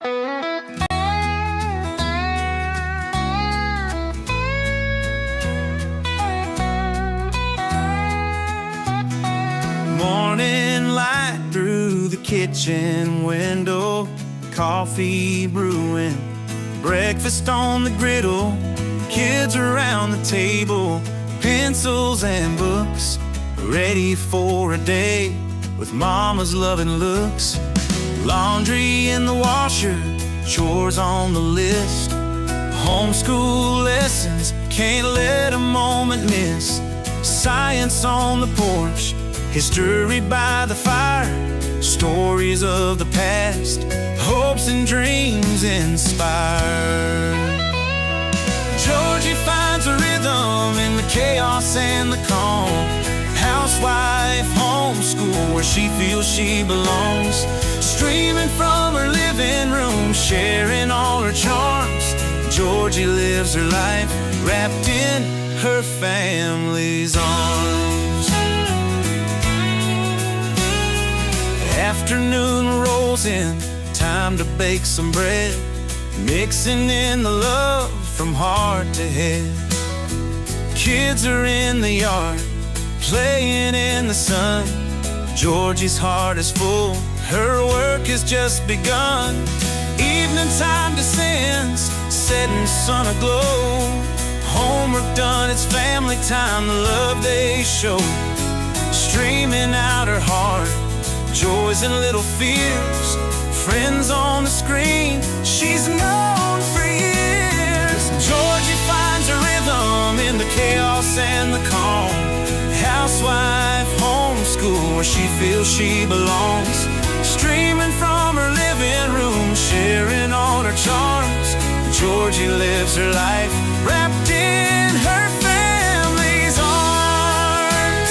Morning light through the kitchen window, coffee brewing, breakfast on the griddle, kids around the table, pencils and books, ready for a day with mama's loving looks. Laundry in the washer, chores on the list, homeschool lessons, can't let a moment miss. Science on the porch, history by the fire, stories of the past, hopes and dreams inspire. Georgie finds a rhythm in the chaos and the calm. Housewife, homeschool, where she feels she belongs. Streaming from her living room, sharing all her charms. Georgie lives her life wrapped in her family's arms. Afternoon rolls in, time to bake some bread, mixing in the love from heart to head. Kids are in the yard, playing in the sun. Georgie's heart is full, her work has just begun. Evening time descends, setting sun aglow. Homework done, it's family time, the love they show. Streaming out her heart, joys and little fears, friends on the screen she's known for years. Georgie finds a rhythm in the chaos and the calm. Housewife, homeschool, where she feels she belongs. Streaming from her living room, sharing all her charms. Georgie lives her life wrapped in her family's arms.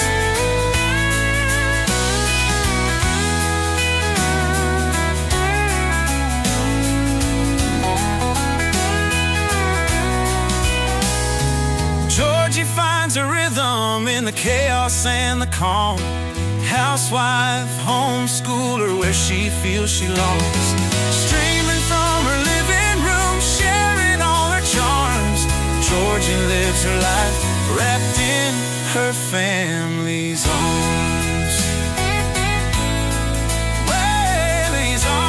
Georgie finds a rhythm in the chaos and the calm. Housewife, homeschooler, where she feels she longs. Streaming from her living room, sharing all her charms. Georgie lives her life wrapped in her family's arms. Family's arms.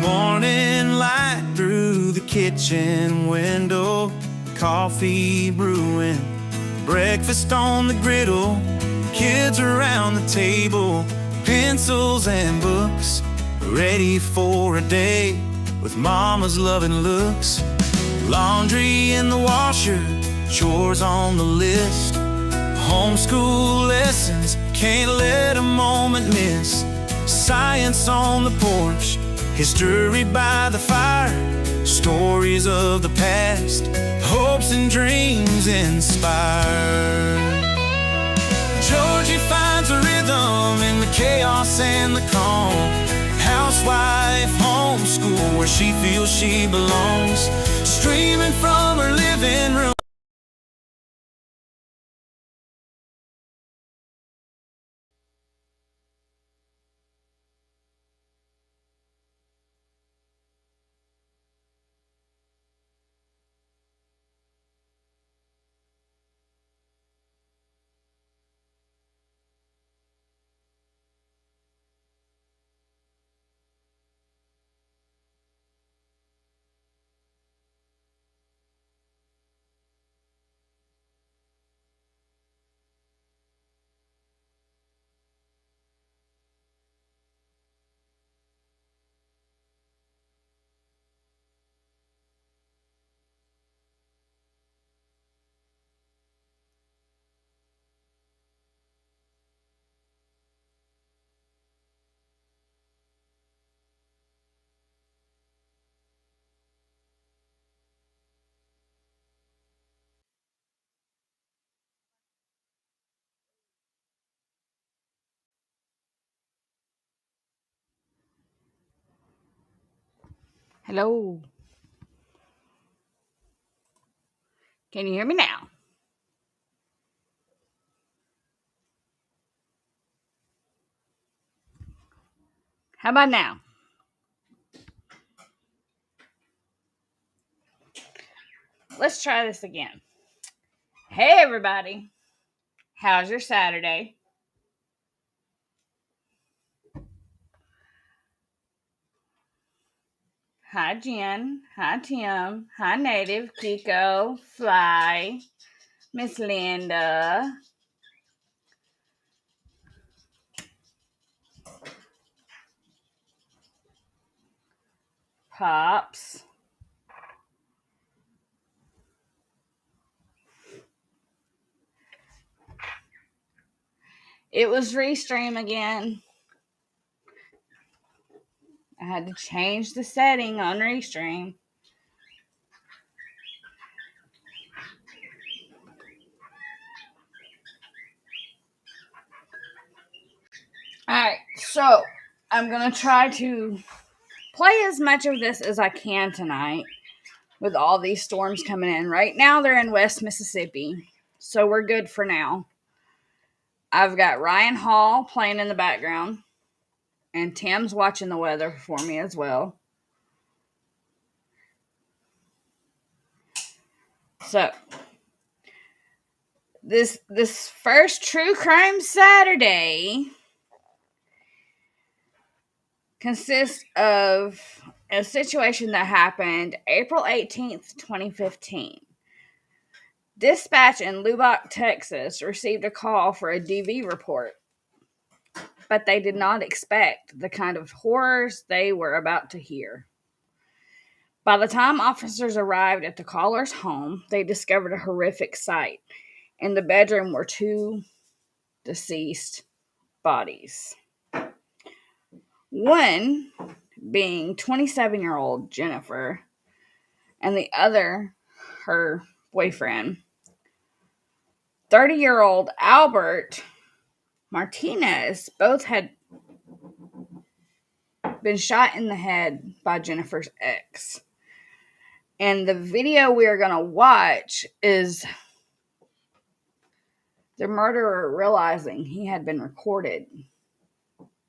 Morning light through the kitchen window, coffee brewing, breakfast on the griddle, kids around the table, pencils and books, ready for a day with mama's loving looks. Laundry in the washer, chores on the list, homeschool lessons, can't let a moment miss. Science on the porch, history by the fire, stories of the past, hopes and dreams inspire. Georgie finds a rhythm in the chaos and the calm. Housewife, homeschool, where she feels she belongs. Streaming from her living room. Hello. Can you hear me now? How about now? Let's try this again. Hey, everybody. How's your Saturday? Hi, Jen. Hi, Tim. Hi, Native. Kiko. Fly. Miss Linda. Pops. It was Restream again. I had to change the setting on Restream. Alright, so I'm going to try to play as much of this as I can tonight with all these storms coming in. Right now they're in West Mississippi, so we're good for now. I've got Ryan Hall playing in the background, and Tim's watching the weather for me as well. So, this first True Crime Saturday consists of a situation that happened April 18th, 2015. Dispatch in Lubbock, Texas received a call for a DV report, but they did not expect the kind of horrors they were about to hear. By the time officers arrived at the caller's home, they discovered a horrific sight. In the bedroom were 2 deceased bodies. One being 27-year-old Jennifer, and the other, her boyfriend, 30-year-old Albert Martinez. Both had been shot in the head by Jennifer's ex. And the video we are going to watch is the murderer realizing he had been recorded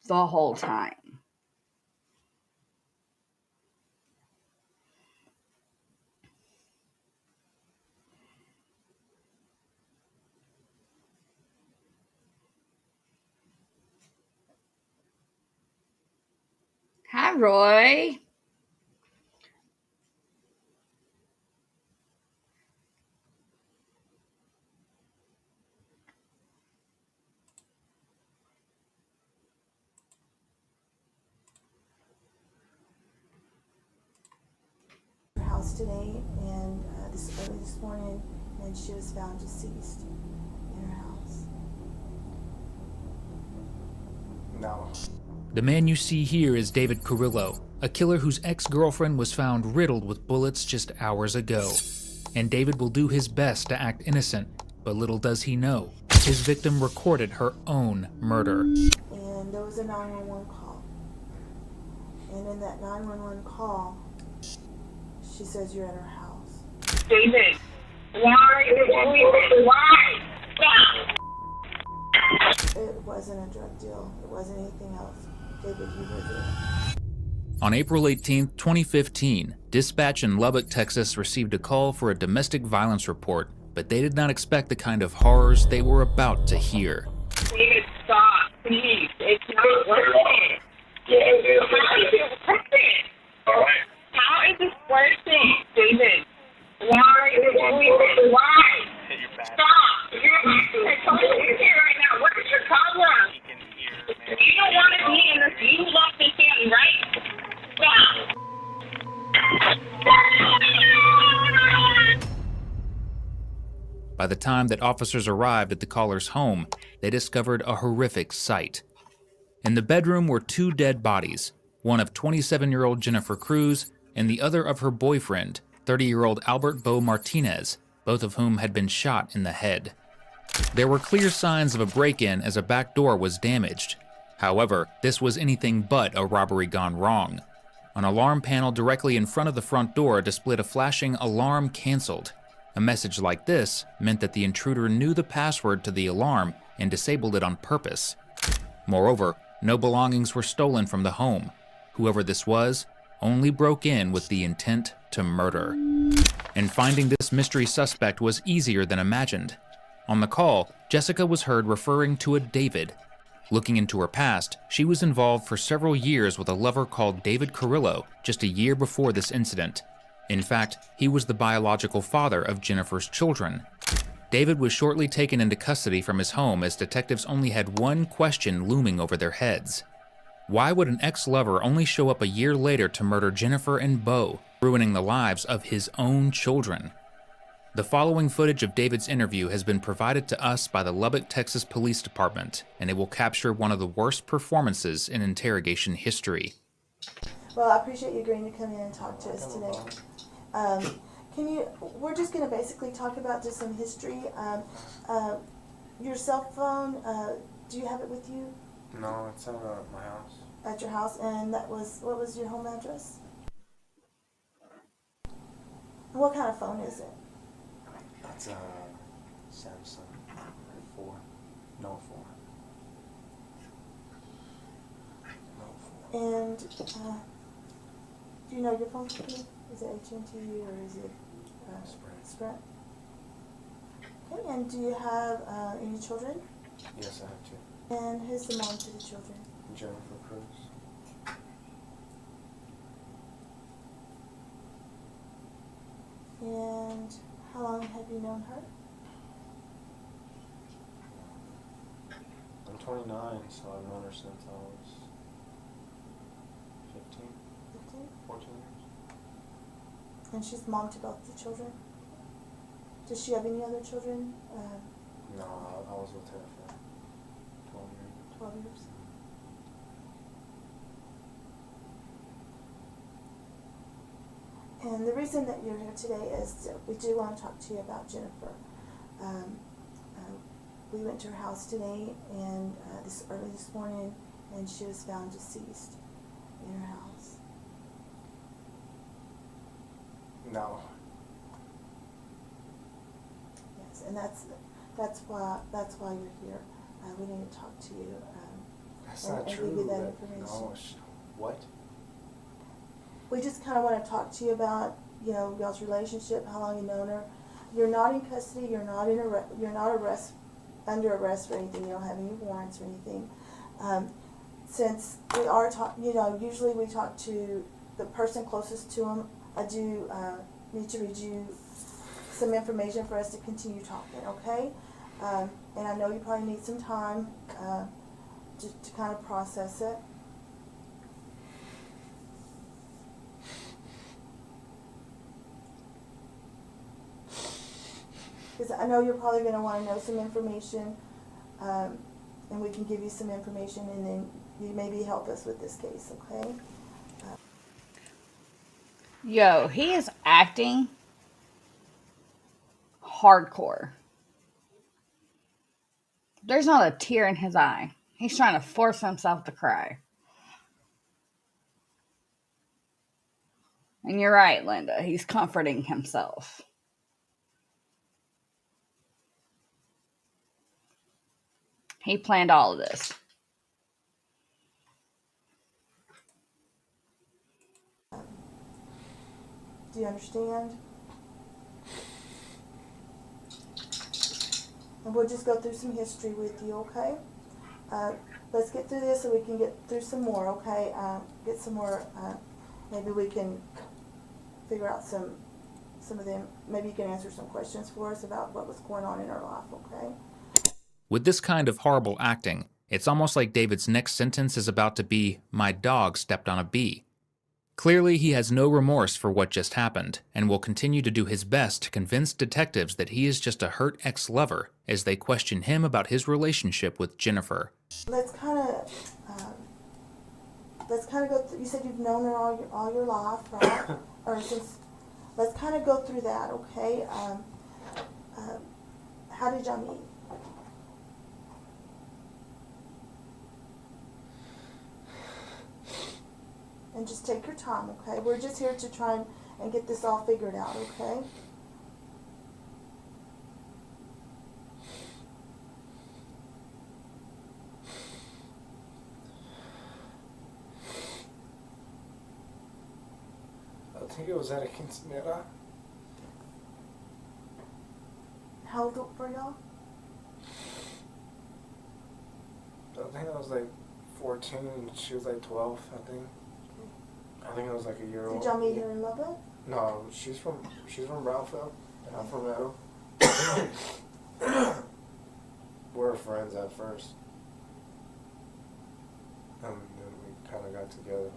the whole time. Hi, Roy. House today, and early this morning, and she was found deceased in her house. No. The man you see here is David Carrillo, a killer whose ex-girlfriend was found riddled with bullets just hours ago. And David will do his best to act innocent, but little does he know, his victim recorded her own murder. And there was a 911 call. And in that 911 call, she says you're at her house. David, why? Stop! It wasn't a drug deal. It wasn't anything else. David, you were there. On April 18, 2015, dispatch in Lubbock, Texas received a call for a domestic violence report, but they did not expect the kind of horrors they were about to hear. David, stop, please. It's not worth it. How is it worth it? All right. How is this worth it, David? Why? Stop! You're here right now. What is your problem? You don't want to be in this. You love this family, right? Stop! By the time that officers arrived at the caller's home, they discovered a horrific sight. In the bedroom were 2 dead bodies, one of 27-year-old Jennifer Cruz and the other of her boyfriend, 30-year-old Albert Bo Martinez, both of whom had been shot in the head. There were clear signs of a break-in as a back door was damaged. However, this was anything but a robbery gone wrong. An alarm panel directly in front of the front door displayed a flashing "alarm canceled." A message like this meant that the intruder knew the password to the alarm and disabled it on purpose. Moreover, no belongings were stolen from the home. Whoever this was only broke in with the intent to murder. And finding this mystery suspect was easier than imagined. On the call, Jessica was heard referring to a David. Looking into her past, she was involved for several years with a lover called David Carrillo just a year before this incident. In fact, he was the biological father of Jennifer's children. David was shortly taken into custody from his home as detectives only had one question looming over their heads. Why would an ex-lover only show up a year later to murder Jennifer and Beau, ruining the lives of his own children? The following footage of David's interview has been provided to us by the Lubbock, Texas Police Department, and it will capture one of the worst performances in interrogation history. Well, I appreciate you agreeing to come in and talk to us today. We're just going to basically talk about just some history. Your cell phone, do you have it with you? No, it's at my house. At your house, and what was your home address? What kind of phone is it? It's a Samsung 4. No 4. And do you know your phone company? Is it AT&T or is it Sprint? Okay, and do you have any children? Yes, I have 2. And who's the mom to the children? Jennifer Cruz. And how long have you known her? I'm 29, so I've known her since I was 15, 15? 14 years. And she's mom to both the children? Does she have any other children? No, I was with her for 12 years. 12 years. And the reason that you're here today is that we do want to talk to you about Jennifer. We went to her house today and early this morning, and she was found deceased in her house. No. Yes, and that's why you're here. We need to talk to you. That's and, not and true. give you that information. No, what? We just kind of want to talk to you about, y'all's relationship, how long you've known her. You're not in custody. You're not under arrest for anything. You don't have any warrants or anything. Since we are usually we talk to the person closest to them. I do need to read you some information for us to continue talking, okay? And I know you probably need some time to kind of process it. Because I know you're probably going to want to know some information, and we can give you some information, and then you maybe help us with this case, okay? Yo, he is acting hardcore. There's not a tear in his eye. He's trying to force himself to cry. And you're right, Linda. He's comforting himself. He planned all of this. Do you understand? And we'll just go through some history with you, okay? Let's get through this so we can get through some more, okay? Get some more, maybe we can figure out some of them. Maybe you can answer some questions for us about what was going on in our life, okay? With this kind of horrible acting, it's almost like David's next sentence is about to be, "My dog stepped on a bee." Clearly, he has no remorse for what just happened, and will continue to do his best to convince detectives that he is just a hurt ex-lover as they question him about his relationship with Jennifer. Let's kind of go through, you said you've known her all your life, right? Let's kind of go through that, okay? How did y'all meet? And just take your time, okay? We're just here to try and get this all figured out, okay? I think it was at a quinceañera. How old were y'all? I think I was like 14 and she was like 12, I think. I think it was like a year old. Did y'all meet her in Lubbock? No, she's from Brownfield and I'm from Meadow. We were friends at first. And then we kind of got together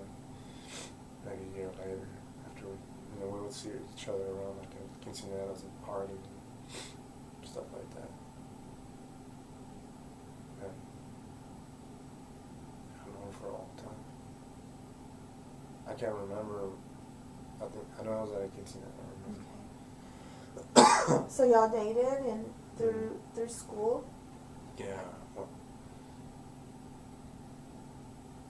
like a year later after we would see each other around like at quinceañeras and parties and stuff like that. And I've known her for a long time. I can't remember. I know I was at a quinceañera. I remember. So y'all dated and through school? Yeah. Well,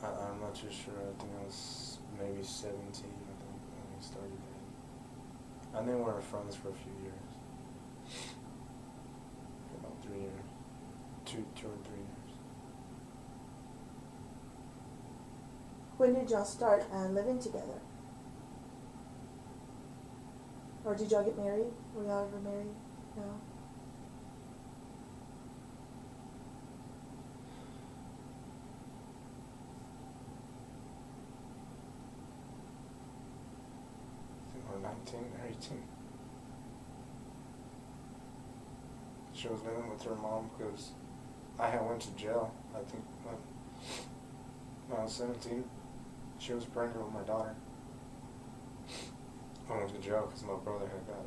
I'm not too sure. I think I was maybe 17. I think when we started dating. I think we were friends for a few years. About 3 years, two or 3 years. When did y'all start living together? Or did y'all get married? Were y'all ever married? No? I think we were 19 or 18. She was living with her mom because I had went to jail. I think when I was 17, she was pregnant with my daughter. I went to jail because my brother had got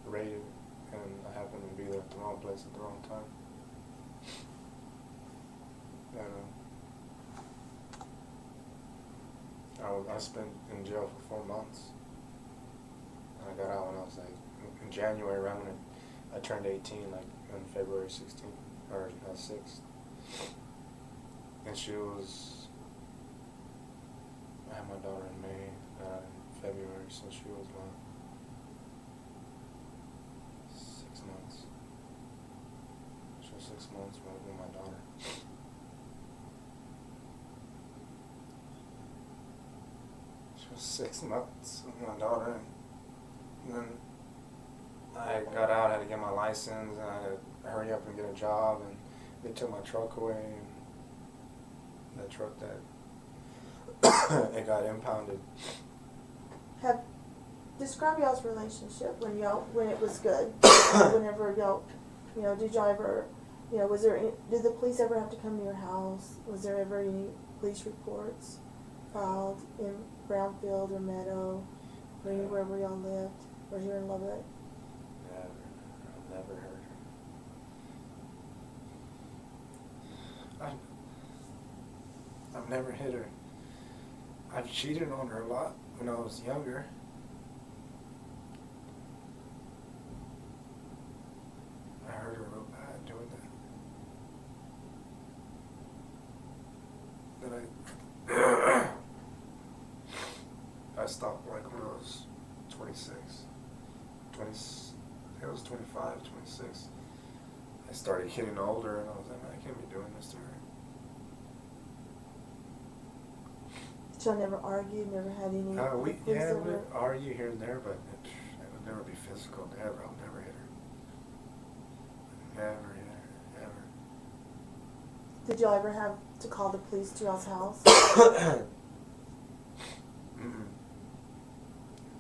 raided, and I happened to be there at the wrong place at the wrong time. And I spent in jail for 4 months. And I got out when I was like in January, around when I turned 18, like on February 16th or 6th. And she was. I had my daughter in May. February, so she was 6 months. She was 6 months with my daughter. She was 6 months with my daughter, and then I got out, I had to get my license, and I had to hurry up and get a job, and they took my truck away, and the truck that it got impounded. Describe y'all's relationship when it was good. Whenever y'all, did y'all ever, did the police ever have to come to your house? Was there ever any police reports filed in Brownfield or Meadow or anywhere where y'all lived or here in Lubbock? Never. I've never heard her. I've never hit her. I've cheated on her a lot when I was younger. I hurt her real bad doing that. Then I stopped like when I was 26. It was 25, 26. I started getting older and I was like, man, I can't be doing this to her. Y'all never argued, never had any We'd ever... argue here and there, but it would never be physical. Never, I'll never hit her. Never hit her, ever. Did y'all ever have to call the police to y'all's house? The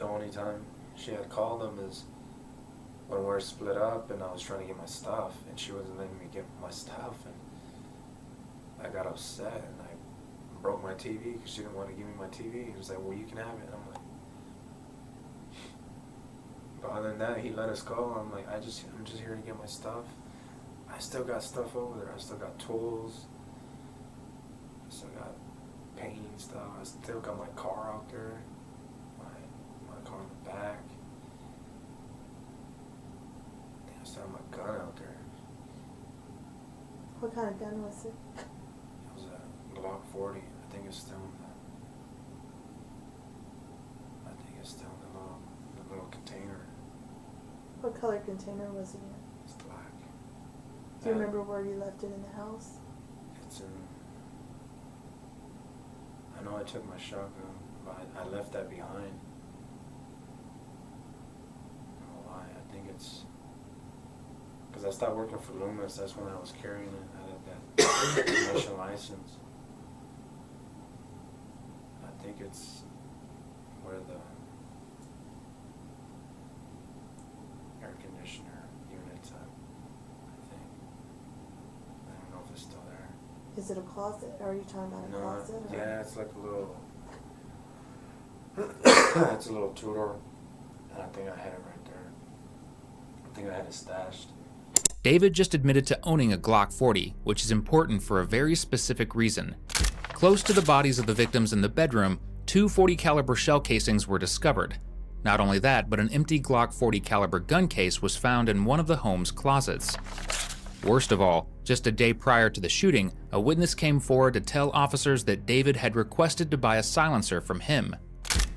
only time she had called them is when we were split up and I was trying to get my stuff and she wasn't letting me get my stuff, and I got upset and I broke my TV because she didn't want to give me my TV. He was like, well, you can have it. And I'm like, but other than that, he let us go. I'm like, I'm just here to get my stuff. I still got stuff over there. I still got tools. I still got painting stuff. I still got my car out there. My car in the back. I still have my gun out there. What kind of gun was it? It was a Glock 40. I think it's still in color container was it in? It's black. Do you remember where you left it in the house? It's in. I know I took my shotgun, but I left that behind. I don't know why. I think it's because I stopped working for Loomis. That's when I was carrying it. I had that commission license. I think it's where the air conditioner unit's at. I think. I don't know if it's still there. Is it a closet? Or are you talking about a No, closet? Or? yeah, it's like a little. It's a little two-door, and I think I had it right there. I think I had it stashed. David just admitted to owning a Glock 40, which is important for a very specific reason. Close to the bodies of the victims in the bedroom, 2 .40 caliber shell casings were discovered. Not only that, but an empty Glock 40 caliber gun case was found in one of the home's closets. Worst of all, just a day prior to the shooting, a witness came forward to tell officers that David had requested to buy a silencer from him.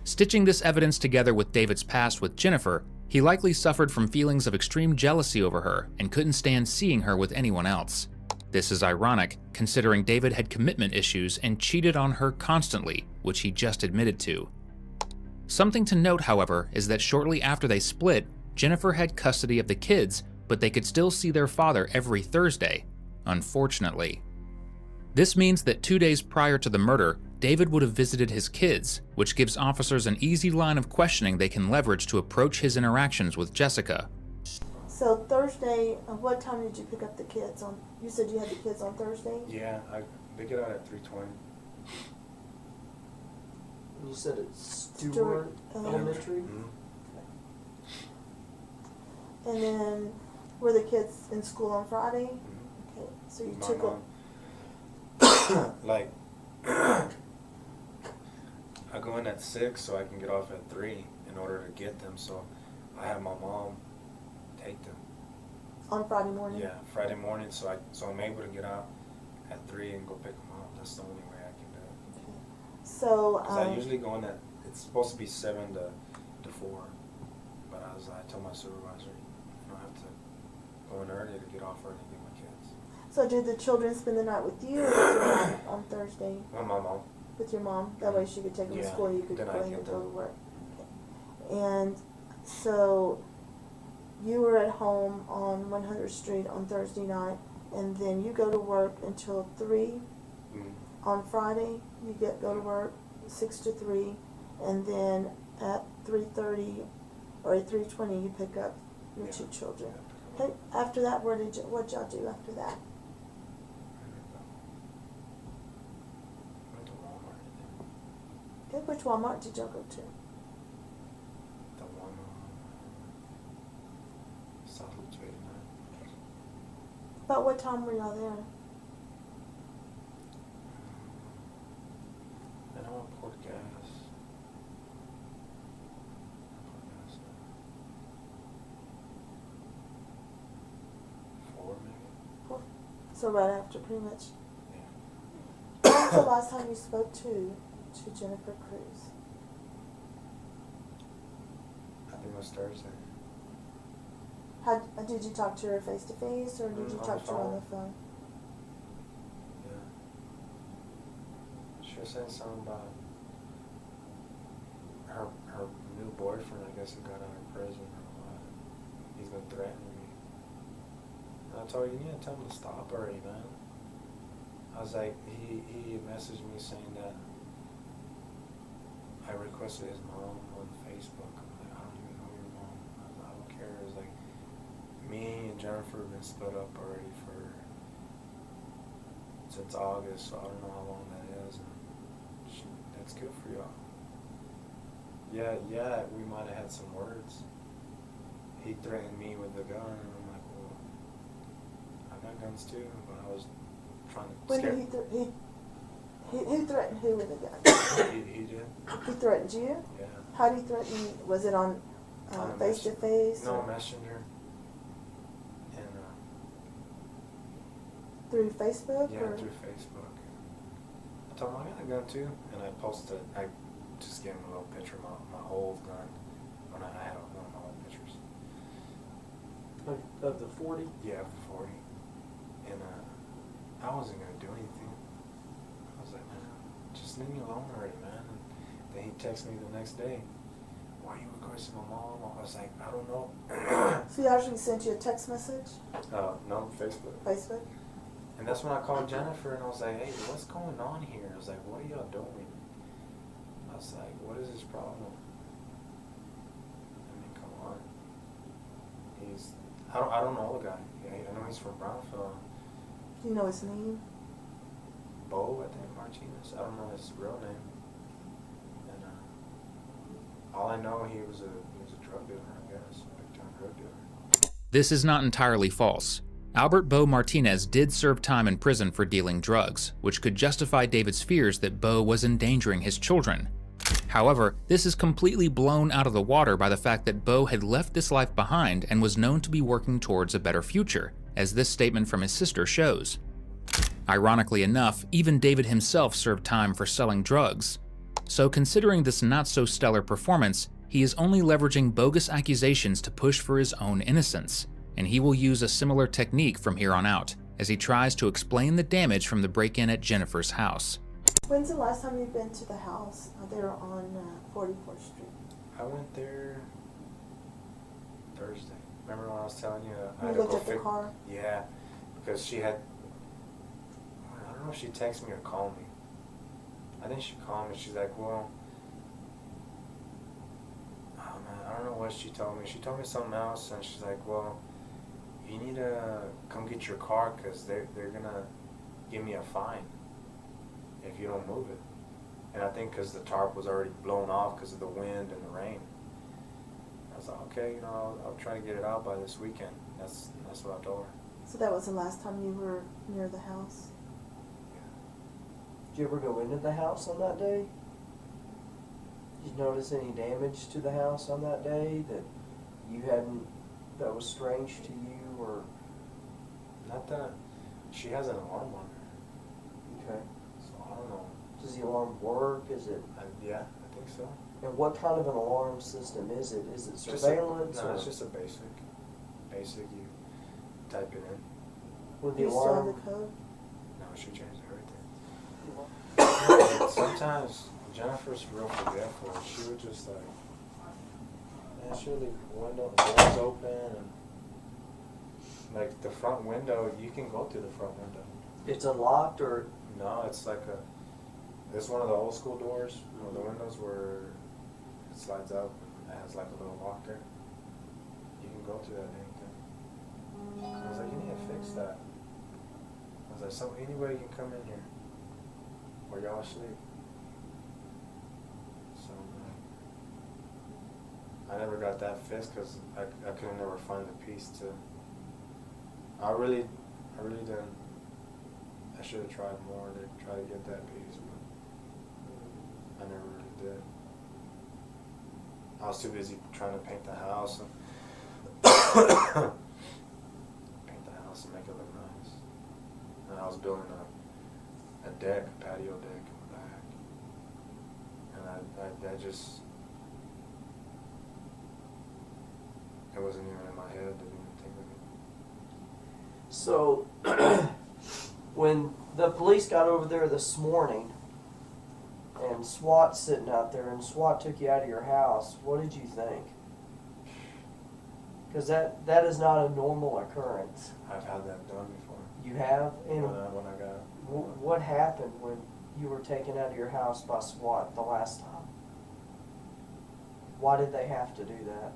Stitching this evidence together with David's past with Jennifer, he likely suffered from feelings of extreme jealousy over her and couldn't stand seeing her with anyone else. This is ironic, considering David had commitment issues and cheated on her constantly, which he just admitted to. Something to note, however, is that shortly after they split, Jennifer had custody of the kids, but they could still see their father every Thursday, unfortunately. This means that 2 days prior to the murder, David would have visited his kids, which gives officers an easy line of questioning they can leverage to approach his interactions with Jessica. So Thursday, what time did you pick up the kids on? You said you had the kids on Thursday? Yeah, they get out at 3:20. You said it's Stewart Stewart Elementary? Mm-hmm. And then, were the kids in school on Friday? Mm-hmm. Okay, so you My took them. mom. Like, I go in at 6 so I can get off at 3 in order to get them. So I have my mom take them. On Friday morning? Yeah, Friday morning, so I'm able to get out at 3 and go pick them up. That's the only way I can do it. Okay. So, 'Cause I usually go in at, it's supposed to be 7 to 4, but I told my supervisor, you know, I have to go in early to get off early and get my kids. so did the children spend the night with you or with your mom on Thursday? Well, my mom. With your mom? That way she could take them to Yeah, school, you could then go I ahead get and go to them. work. Okay. And so you were at home on 100th Street on Thursday night, and then you go to work until 3 Mm. on Friday. You go to work 6 to 3, and then at 3:30 or at 3:20 you pick up your Yeah. 2 children. Yeah. Okay. After that, what y'all do after that? Went to Walmart, I think. Okay. Which Walmart did y'all go to? The one on South Loop 89. About what time were y'all there? I know I poured gas. Four, maybe? So right after, pretty much. Yeah. When was the last time you spoke to Jennifer Cruz? I think it was Thursday. Did you talk to her face to face, or did you On talk the to her on phone. the phone? Yeah. She was saying something about her new boyfriend, I guess, who got out of prison or what. He's been threatening me. And I told her, you need to tell him to stop already, man. I was like, he messaged me saying that I requested his mom on Facebook. I'm like, I don't even know your mom. I don't care. It was like, me and Jennifer have been split up already since August, so I don't know how long that is. And that's good for y'all. Yeah, we might have had some words. He threatened me with the gun, and I'm like, well, I got guns too, but I was trying to When scare. did he threatened who with a gun? He did. He threatened you? Yeah. How did he threaten you? Was it on On the face to face? No, Messenger. And Through Facebook? yeah, or? through Facebook. I told him I got a gun too, and I posted. I just gave him a little picture of my old gun when I had one of my old pictures. Of the 40? Yeah, 40. And I wasn't gonna do anything. I was like, man, just leave me alone already, man. And then he texted me the next day. Why are you requesting my mom? I was like, I don't know. So he actually sent you a text message? No, Facebook. Facebook? And that's when I called Jennifer and I was like, hey, what's going on here? I was like, what are y'all doing? I was like, what is this problem? I mean, come on. I don't know the guy. Yeah, I know he's from Brownfield. Do you know his name? Bo, I think, Martinez. I don't know his real name. And all I know, he was a drug dealer, I guess, big time drug dealer. This is not entirely false. Albert Bo Martinez did serve time in prison for dealing drugs, which could justify David's fears that Bo was endangering his children. However, this is completely blown out of the water by the fact that Bo had left this life behind and was known to be working towards a better future, as this statement from his sister shows. Ironically enough, even David himself served time for selling drugs. So considering this not-so-stellar performance, he is only leveraging bogus accusations to push for his own innocence, and he will use a similar technique from here on out, as he tries to explain the damage from the break-in at Jennifer's house. When's the last time you've been to the house there on 44th Street? I went there Thursday. Remember when I was telling you I You had to looked go at the car? Yeah, because she had, I don't know if she texted me or called me. I think she called me. She's like, well, oh man, I don't know what she told me. She told me something else, and she's like, well, you need to come get your car because they're going to give me a fine if you don't move it. And I think because the tarp was already blown off because of the wind and the rain. I was like, okay, you know, I'll try to get it out by this weekend. That's what I told her. So that was the last time you were near the house? Did you ever go into the house on that day? Did you notice any damage to the house on that day that you hadn't, that was strange to you, or? Not that she has an alarm on her, Okay. so I don't know. Does the alarm work? Is it? Yeah, I think so. And what kind of an alarm system is it? Is it Just surveillance? no, or it's just a basic. Basic, you type it in. with Do the you still have alarm? the code? No, she changed everything. Sometimes Jennifer's real forgetful. She would just like, man, she would leave the doors open, and like the front window, you can go through the front window. It's unlocked, or? No, it's like it's one of the old school doors, where the windows where it slides up and it has like a little lock there. You can go through that anything. I was like, you need to fix that. I was like, so anybody can come in here while y'all asleep. So I never got that fixed because I couldn't never find the piece to. I really didn't. I should have tried more to try to get that piece, but I never really did. I was too busy trying to paint the house and paint the house and make it look nice. And I was building a deck, a patio deck in the back, and I just, it wasn't even in my head to even think of it. So, when the police got over there this morning, and SWAT's sitting out there, and SWAT took you out of your house, what did you think? Because that is not a normal occurrence. I've had that done before. You have? And When I got. what happened when you were taken out of your house by SWAT the last time? Why did they have to do that?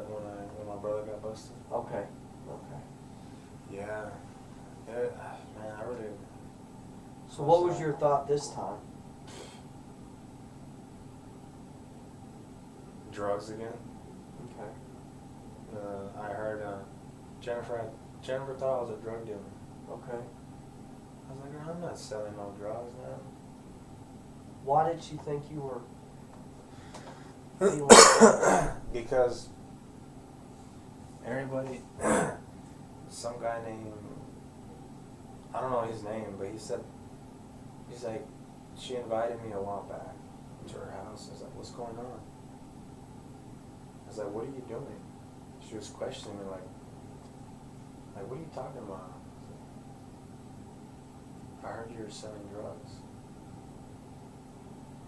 When my brother got busted. Okay. Okay. Yeah. Man, I really. So what was your thought this time? Drugs again. Okay. I heard Jennifer thought I was a drug dealer. Okay. I was like, "Girl, I'm not selling no drugs, man." Why did she think you were feeling that? Because everybody, some guy named, I don't know his name, but he's like, she invited me a while back to her house. I was like, what's going on? I was like, what are you doing? she was questioning me like, what are you talking about? I heard you were selling drugs.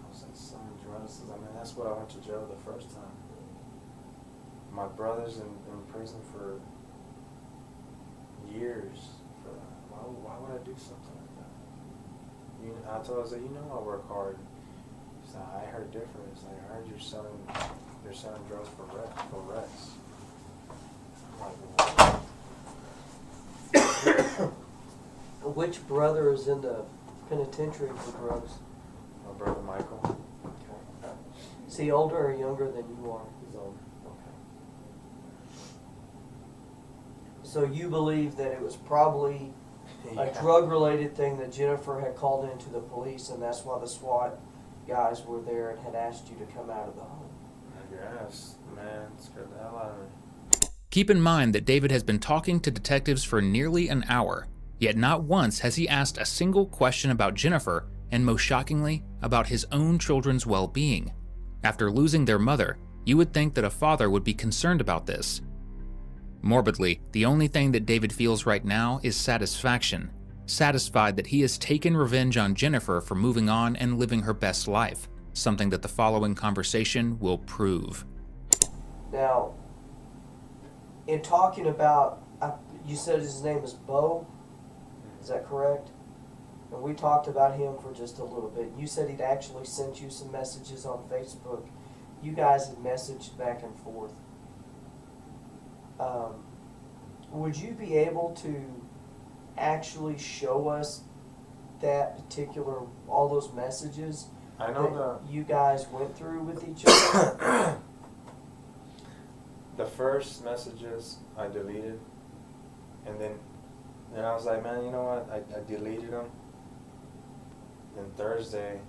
I was like, selling drugs? I mean, that's what I went to jail the first time. My brother's in prison for years for that. Why would I do something like that? I told her, I was like, you know I work hard. She's like, I heard different. It's like, I heard you're selling drugs for Rex. I'm like, what? Which brother is in the penitentiary for drugs? My brother Michael. Okay. Is he older or younger than you are? He's older. Okay. So you believe that it was probably a drug-related thing that Jennifer had called into the police, and that's why the SWAT guys were there and had asked you to come out of the home? I guess. Man, it scared the hell out of me. Keep in mind that David has been talking to detectives for nearly an hour, yet not once has he asked a single question about Jennifer, and most shockingly, about his own children's well-being. After losing their mother, you would think that a father would be concerned about this. Morbidly, the only thing that David feels right now is satisfaction, satisfied that he has taken revenge on Jennifer for moving on and living her best life, something that the following conversation will prove. Now, in talking about, you said his name is Bo, is that correct? And we talked about him for just a little bit. You said he'd actually sent you some messages on Facebook. You guys had messaged back and forth. Would you be able to actually show us that particular, all those messages I know that you guys went through with each other? The first messages I deleted, and then I was like, man, you know what? I deleted them. Then Thursday,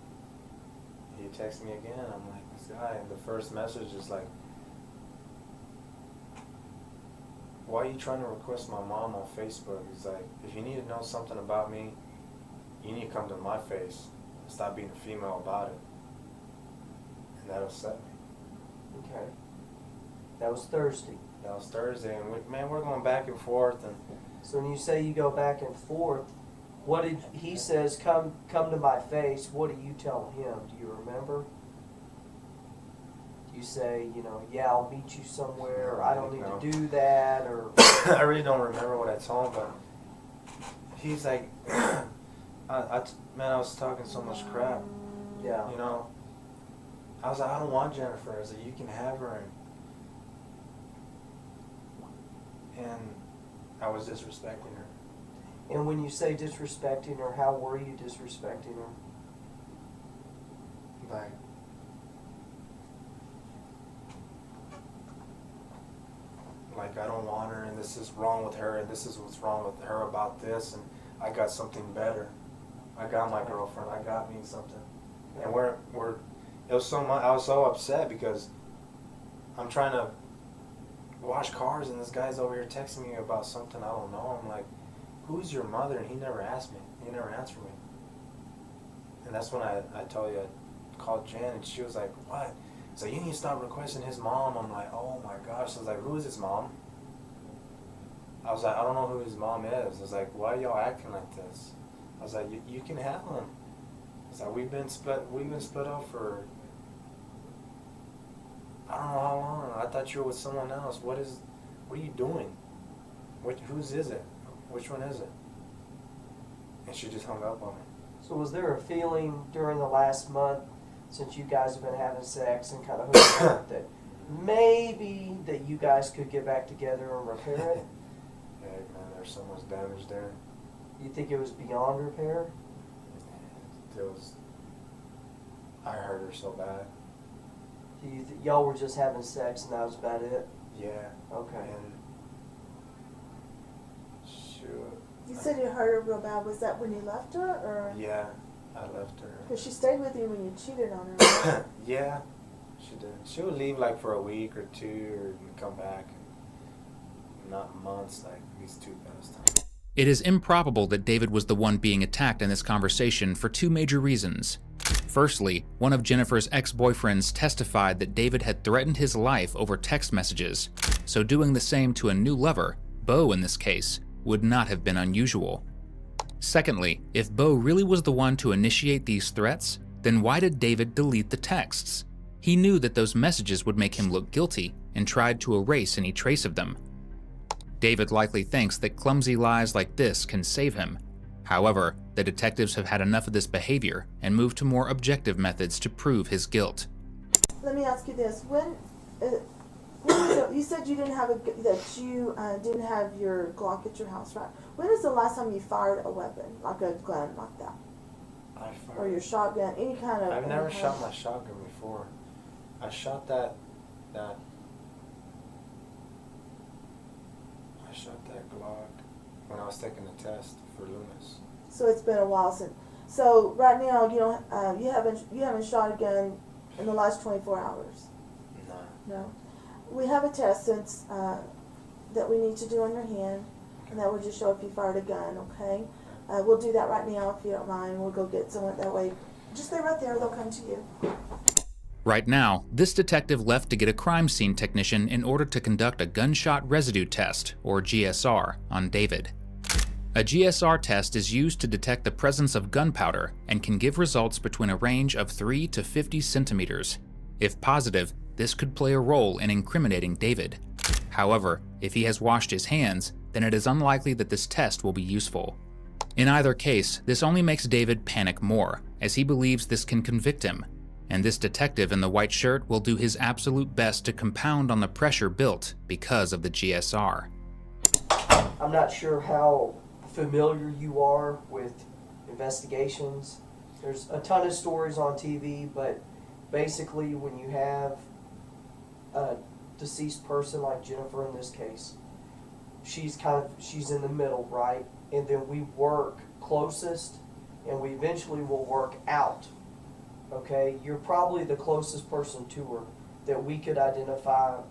he texted me again. I'm like, this guy. And the first message is like, why are you trying to request my mom on Facebook? He's like, if you need to know something about me, you need to come to my face. Stop being a female about it. And that upset me. Okay. That was Thursday. That was Thursday, and we're going back and forth. And So when you say you go back and forth, what did he says? Come to my face. What do you tell him? Do you remember? Do you say, yeah, I'll meet you somewhere, or I don't need to do that, or? I really don't remember what I told him, but he's like, I was talking so much crap. Yeah. I was like, I don't want Jennifer. I was like, you can have her. And I was disrespecting her. And when you say disrespecting her, how were you disrespecting her? Like I don't want her, and this is wrong with her, and this is what's wrong with her about this, and I got something better. I got my girlfriend. I got me something. And it was so much. I was so upset because I'm trying to wash cars, and this guy's over here texting me about something I don't know. I'm like, who's your mother? And he never asked me. He never answered me. And that's when I told you, I called Jen, and she was like, what? So you need to stop requesting his mom. I'm like, oh my gosh. I was like, who is his mom? I was like, I don't know who his mom is. I was like, why are y'all acting like this? I was like, you can have him. I was like, we've been split up for I don't know how long. I thought you were with someone else. What are you doing? Whose is it? Which one is it? And she just hung up on me. So was there a feeling during the last month, since you guys have been having sex and kind of hooking up, that maybe that you guys could get back together and repair it? Yeah, man, there's so much damage there. You think it was beyond repair? I hurt her so bad. Do you y'all were just having sex and that was about it? Yeah. Okay. And shoot. You said you hurt her real bad. Was that when you left her, or? Yeah, I left her. Because she stayed with you when you cheated on her. Right? Yeah, she did. She would leave like for a week or two, or come back. Not months, like these two past times. It is improbable that David was the one being attacked in this conversation for two major reasons. Firstly, one of Jennifer's ex-boyfriends testified that David had threatened his life over text messages. so doing the same to a new lover, Bo in this case, would not have been unusual. Secondly, if Bo really was the one to initiate these threats, then why did David delete the texts? He knew that those messages would make him look guilty and tried to erase any trace of them. David likely thinks that clumsy lies like this can save him. However, the detectives have had enough of this behavior and moved to more objective methods to prove his guilt. Let me ask you this: you said you didn't have didn't have your Glock at your house, right? When is the last time you fired a weapon, like a gun like that, or your shotgun, any kind of? I've never shot my shotgun before. I shot that Glock when I was taking the test for Loomis. So it's been a while since. So right now you haven't shot a gun in the last 24 hours. No. No. We have a test that we need to do on your hand, and that will just show if you fired a gun. Okay. We'll do that right now if you don't mind. We'll go get someone that way. Just stay right there. They'll come to you. Right now, this detective left to get a crime scene technician in order to conduct a gunshot residue test, or GSR, on David. A GSR test is used to detect the presence of gunpowder and can give results between a range of 3 to 50 centimeters. If positive, this could play a role in incriminating David. However, if he has washed his hands, then it is unlikely that this test will be useful. In either case, this only makes David panic more, as he believes this can convict him, and this detective in the white shirt will do his absolute best to compound on the pressure built because of the GSR. I'm not sure how familiar you are with investigations. There's a ton of stories on TV, but basically when you have a deceased person like Jennifer in this case, she's in the middle, right? And then we work closest and we eventually will work out. Okay, you're probably the closest person to her that we could identify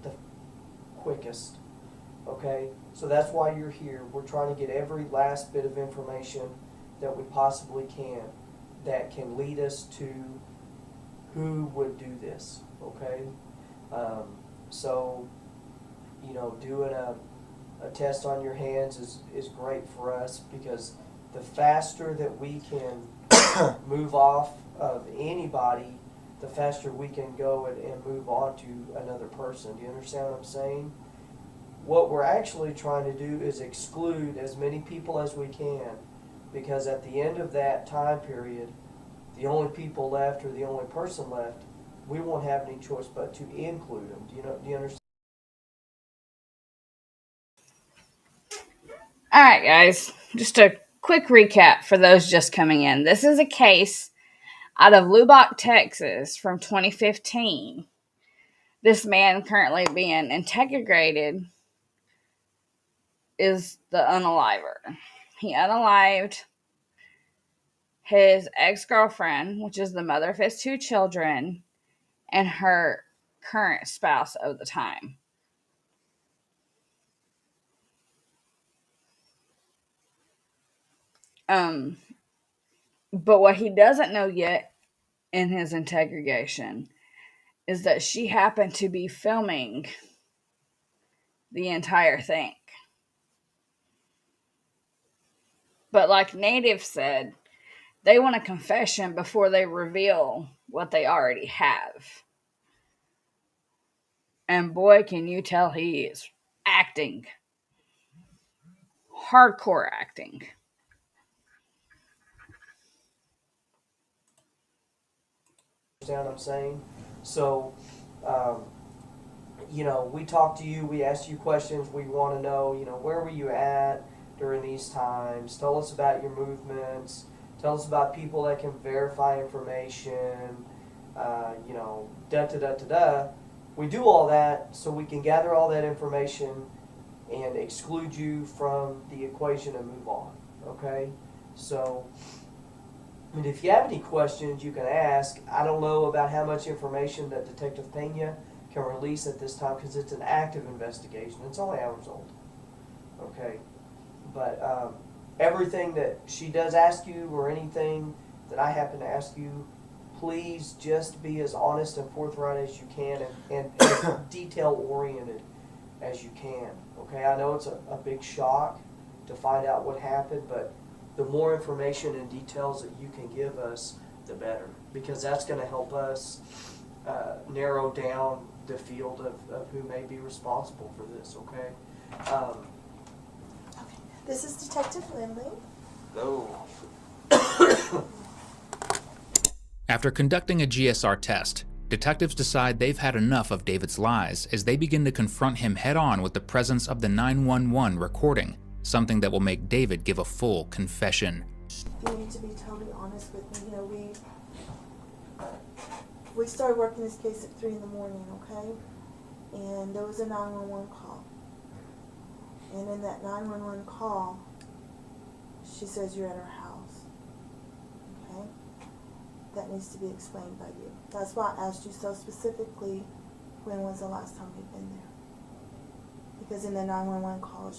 the quickest. Okay, so that's why you're here. We're trying to get every last bit of information that we possibly can that can lead us to who would do this. Okay, so doing a test on your hands is great for us, because the faster that we can move off of anybody, the faster we can go and move on to another person. Do you understand what I'm saying? What we're actually trying to do is exclude as many people as we can, because at the end of that time period, the only people left, or the only person left, we won't have any choice but to include them. Do you understand? All right, guys, just a quick recap for those just coming in. This is a case out of Lubbock, Texas from 2015. This man currently being interrogated is the unaliver. He unalived his ex-girlfriend, which is the mother of his 2 children, and her current spouse of the time. But what he doesn't know yet in his interrogation is that she happened to be filming the entire thing. But like Native said, they want a confession before they reveal what they already have. And boy, can you tell he is acting. Hardcore acting. Understand what I'm saying? So, we talk to you, we ask you questions, we want to know, where were you at during these times? Tell us about your movements. Tell us about people that can verify information. Da-da-da-da-da. We do all that so we can gather all that information and exclude you from the equation and move on, okay? So, if you have any questions, you can ask. I don't know about how much information that Detective Pena can release at this time, because it's an active investigation. It's only hours old, okay? But everything that she does ask you, or anything that I happen to ask you, please just be as honest and forthright as you can, and as detail-oriented as you can. Okay, I know it's a big shock to find out what happened, but the more information and details that you can give us, the better, because that's going to help us narrow down the field of who may be responsible for this, okay? Okay. This is Detective Lindley. No. After conducting a GSR test, detectives decide they've had enough of David's lies as they begin to confront him head-on with the presence of the 911 recording, something that will make David give a full confession. You need to be totally honest with me. You know, we started working this case at 3 in the morning, okay? And there was a 911 call. And in that 911 call, she says you're at her house, okay? That needs to be explained by you. That's why I asked you so specifically, when was the last time you've been there? Because in the 911 call,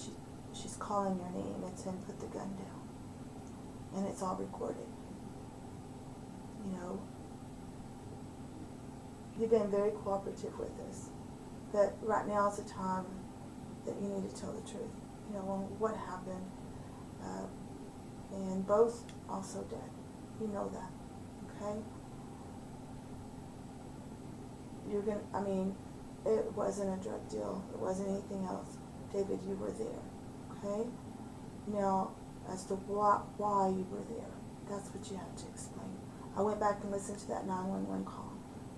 she's calling your name and saying put the gun down. And it's all recorded. You know, you've been very cooperative with us. But right now is the time that you need to tell the truth. You know, what happened. And both also dead. You know that. Okay? It wasn't a drug deal. It wasn't anything else. David, you were there. Okay? Now, as to why you were there, that's what you have to explain. I went back and listened to that 911 call,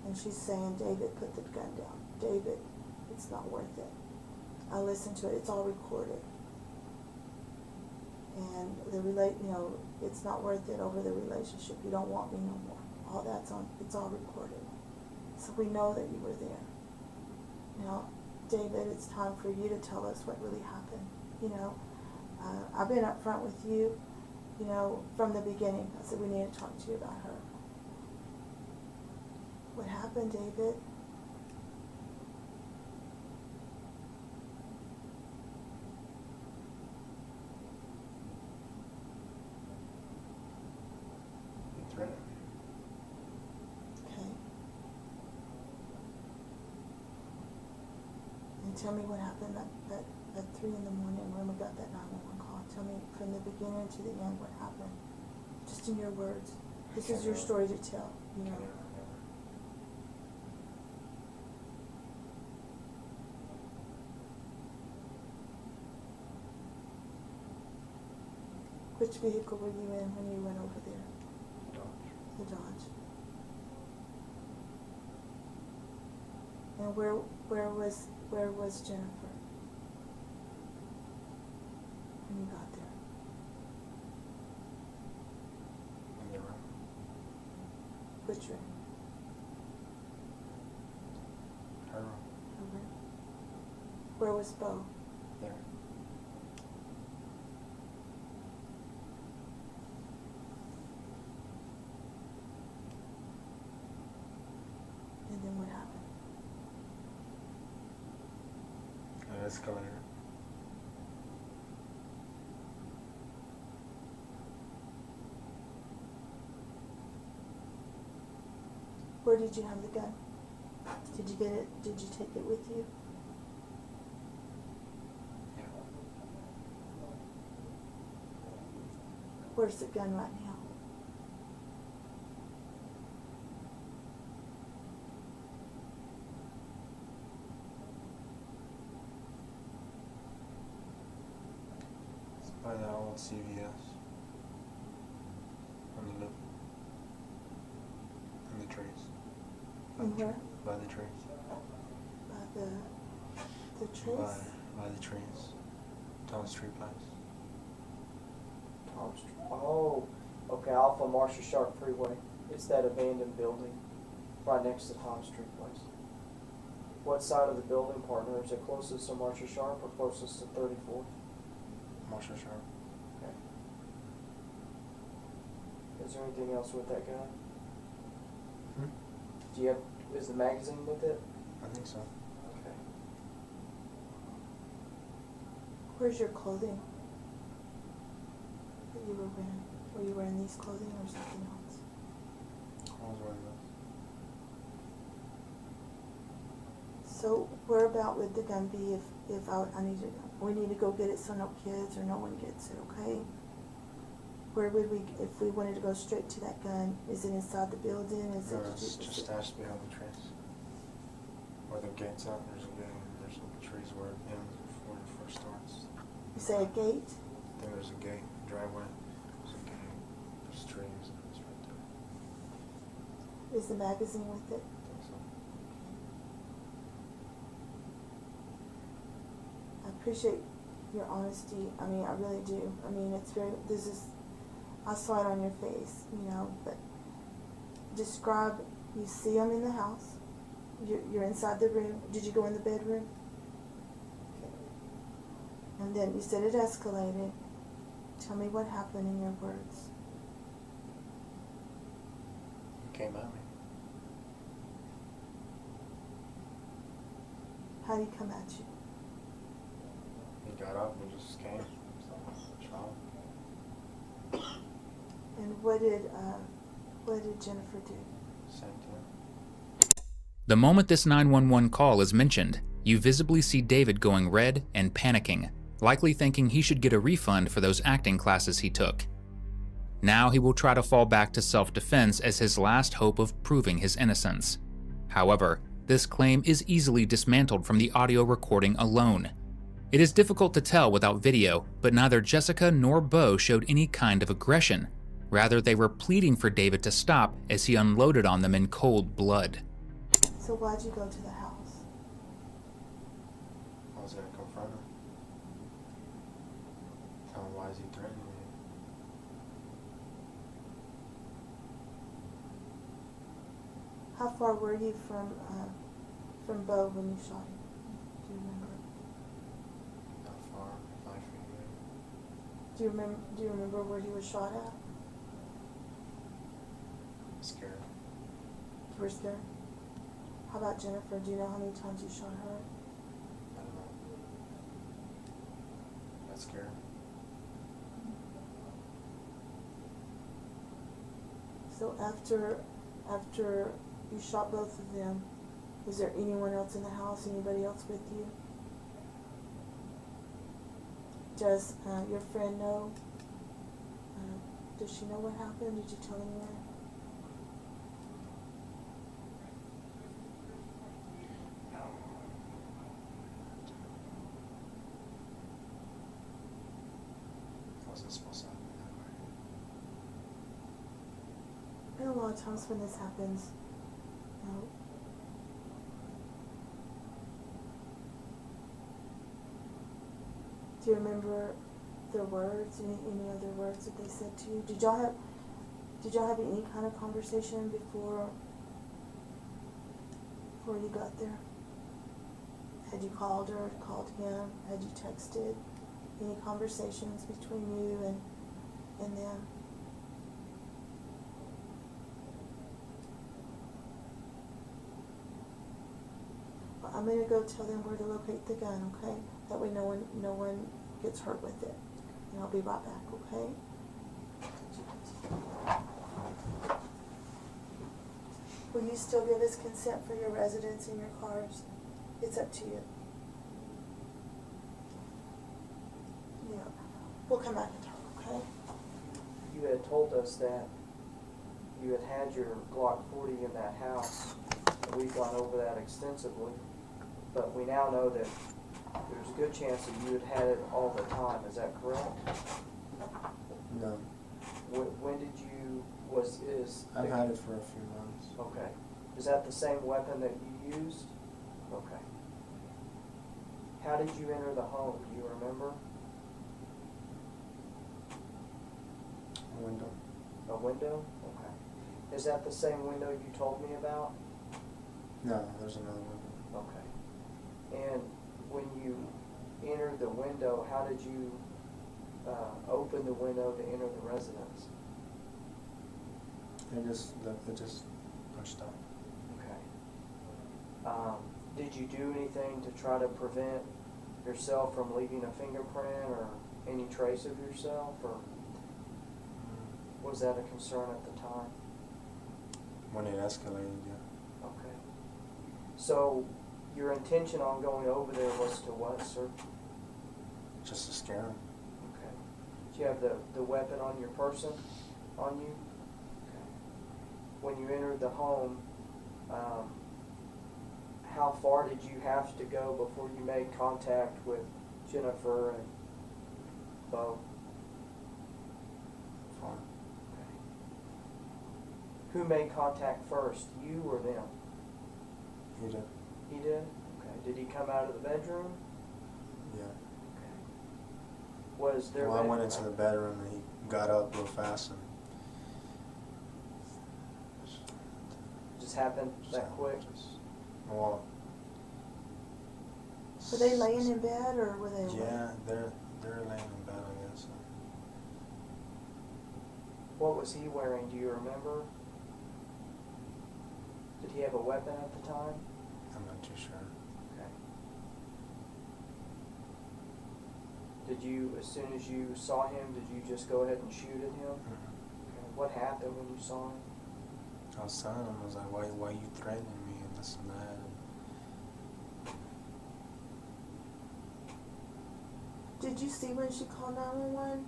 and she's saying, David, put the gun down. David, it's not worth it. I listened to it. It's all recorded. And it's not worth it over the relationship. You don't want me no more. All that's on. It's all recorded. So we know that you were there. Now, David, it's time for you to tell us what really happened. You know, I've been up front with you, you know, from the beginning. I said we need to talk to you about her. What happened, David? Okay. And tell me what happened at 3 in the morning when we got that 911 call. Tell me from the beginning to the end what happened. Just in your words. This is your story to tell, you know. Which vehicle were you in when you went over there? The Dodge. And where was Jennifer when you got there? In the room. Which room? Her room. Her room. Where was Bo? There. And then what happened? An escalator. Where did you have the gun? Did you get it? Did you take it with you? Yeah. Where's the gun right now? It's by that old CVS. On the loop. In the trees. And where? By the trees. By the trees? By the trees. Tom Street Place. Tom Street. Oh, okay, off of Marshall Sharp Freeway. It's that abandoned building right next to Tom Street Place. What side of the building, partner? Is it closest to Marshall Sharp or closest to 34th? Marshall Sharp. Okay. Is there anything else with that guy? Do you have, is the magazine with it? I think so. Okay. Where's your clothing that you were wearing? Were you wearing these clothing or something else? I was wearing this. So where about would the gun be if I need to, we need to go get it so no kids or no one gets it, okay? Where would we, if we wanted to go straight to that gun, is it inside the building? Is No, it it's just stashed behind the trees. Where the gate's at, there's a gate, and there's some trees where it ends before it first starts. You say a gate? Then there's a gate, driveway, there's a gate, there's trees, and it's right there. Is the magazine with it? I think so. I appreciate your honesty. I mean, I really do. I mean, it's very, this is, I saw it on your face, you know, but describe, you see them in the house, you're inside the room. Did you go in the bedroom? Okay. And then you said it escalated. Tell me what happened in your words. He came at me. How did he come at you? He got up and just came. Shot him. And what did Jennifer do? Same thing. The moment this 911 call is mentioned, you visibly see David going red and panicking, likely thinking he should get a refund for those acting classes he took. Now he will try to fall back to self-defense as his last hope of proving his innocence. However, this claim is easily dismantled from the audio recording alone. It is difficult to tell without video, but neither Jessica nor Bo showed any kind of aggression. Rather, they were pleading for David to stop as he unloaded on them in cold blood. So why'd you go to the house? I was gonna confront him. Tell him why is he threatening me. How far were you from Bo when you shot him? Do you remember? Not far, 5 feet away. Do you remember where he was shot at? I'm scared. You were scared? How about Jennifer? Do you know how many times you shot her? I don't know. That's scared. So after you shot both of them, was there anyone else in the house? Anybody else with you? Does your friend know? Does she know what happened? Did you tell anyone? Wasn't supposed to happen that way. And a lot of times when this happens, you know, do you remember the words? Any other words that they said to you? Did y'all have any kind of conversation before you got there? Had you called her, called him? Had you texted? Any conversations between you and them? Well, I'm gonna go tell them where to locate the gun, okay? That way no one gets hurt with it. And I'll be right back, okay? Will you still give us consent for your residence in your cars? It's up to you. Yeah. We'll come back and talk, okay? You had told us that you had your Glock 40 in that house, and we've gone over that extensively, but we now know that there's a good chance that you had it all the time. Is that correct? No. When did you, I've had it for a few months. Okay. Is that the same weapon that you used? Okay. How did you enter the home? Do you remember? A window. A window? Okay. Is that the same window you told me about? No, there's another window. Okay. And when you entered the window, how did you open the window to enter the residence? It just pushed up. Okay. Did you do anything to try to prevent yourself from leaving a fingerprint or any trace of yourself, or was that a concern at the time? When it escalated, yeah. Okay. So Your intention on going over there was to what, sir? Just to scare him. Okay. Do you have the weapon on your person, on you? Okay. When you entered the home, how far did you have to go before you made contact with Jennifer and Bo? Far. Okay. Who made contact first, you or them? He did. He did? Okay. Did he come out of the bedroom? Yeah. Okay. Was there... Well, I went into the bedroom and he got up real fast and Just happened that quick? Well, Were they laying in bed or were they? yeah, they're laying in bed, I guess. What was he wearing? Do you remember? Did he have a weapon at the time? I'm not too sure. Okay. Did you, as soon as you saw him, did you just go ahead and shoot at him? Okay. What happened when you saw him? I was telling him, I was like, why you threatening me and this and that. Did you see when she called 911?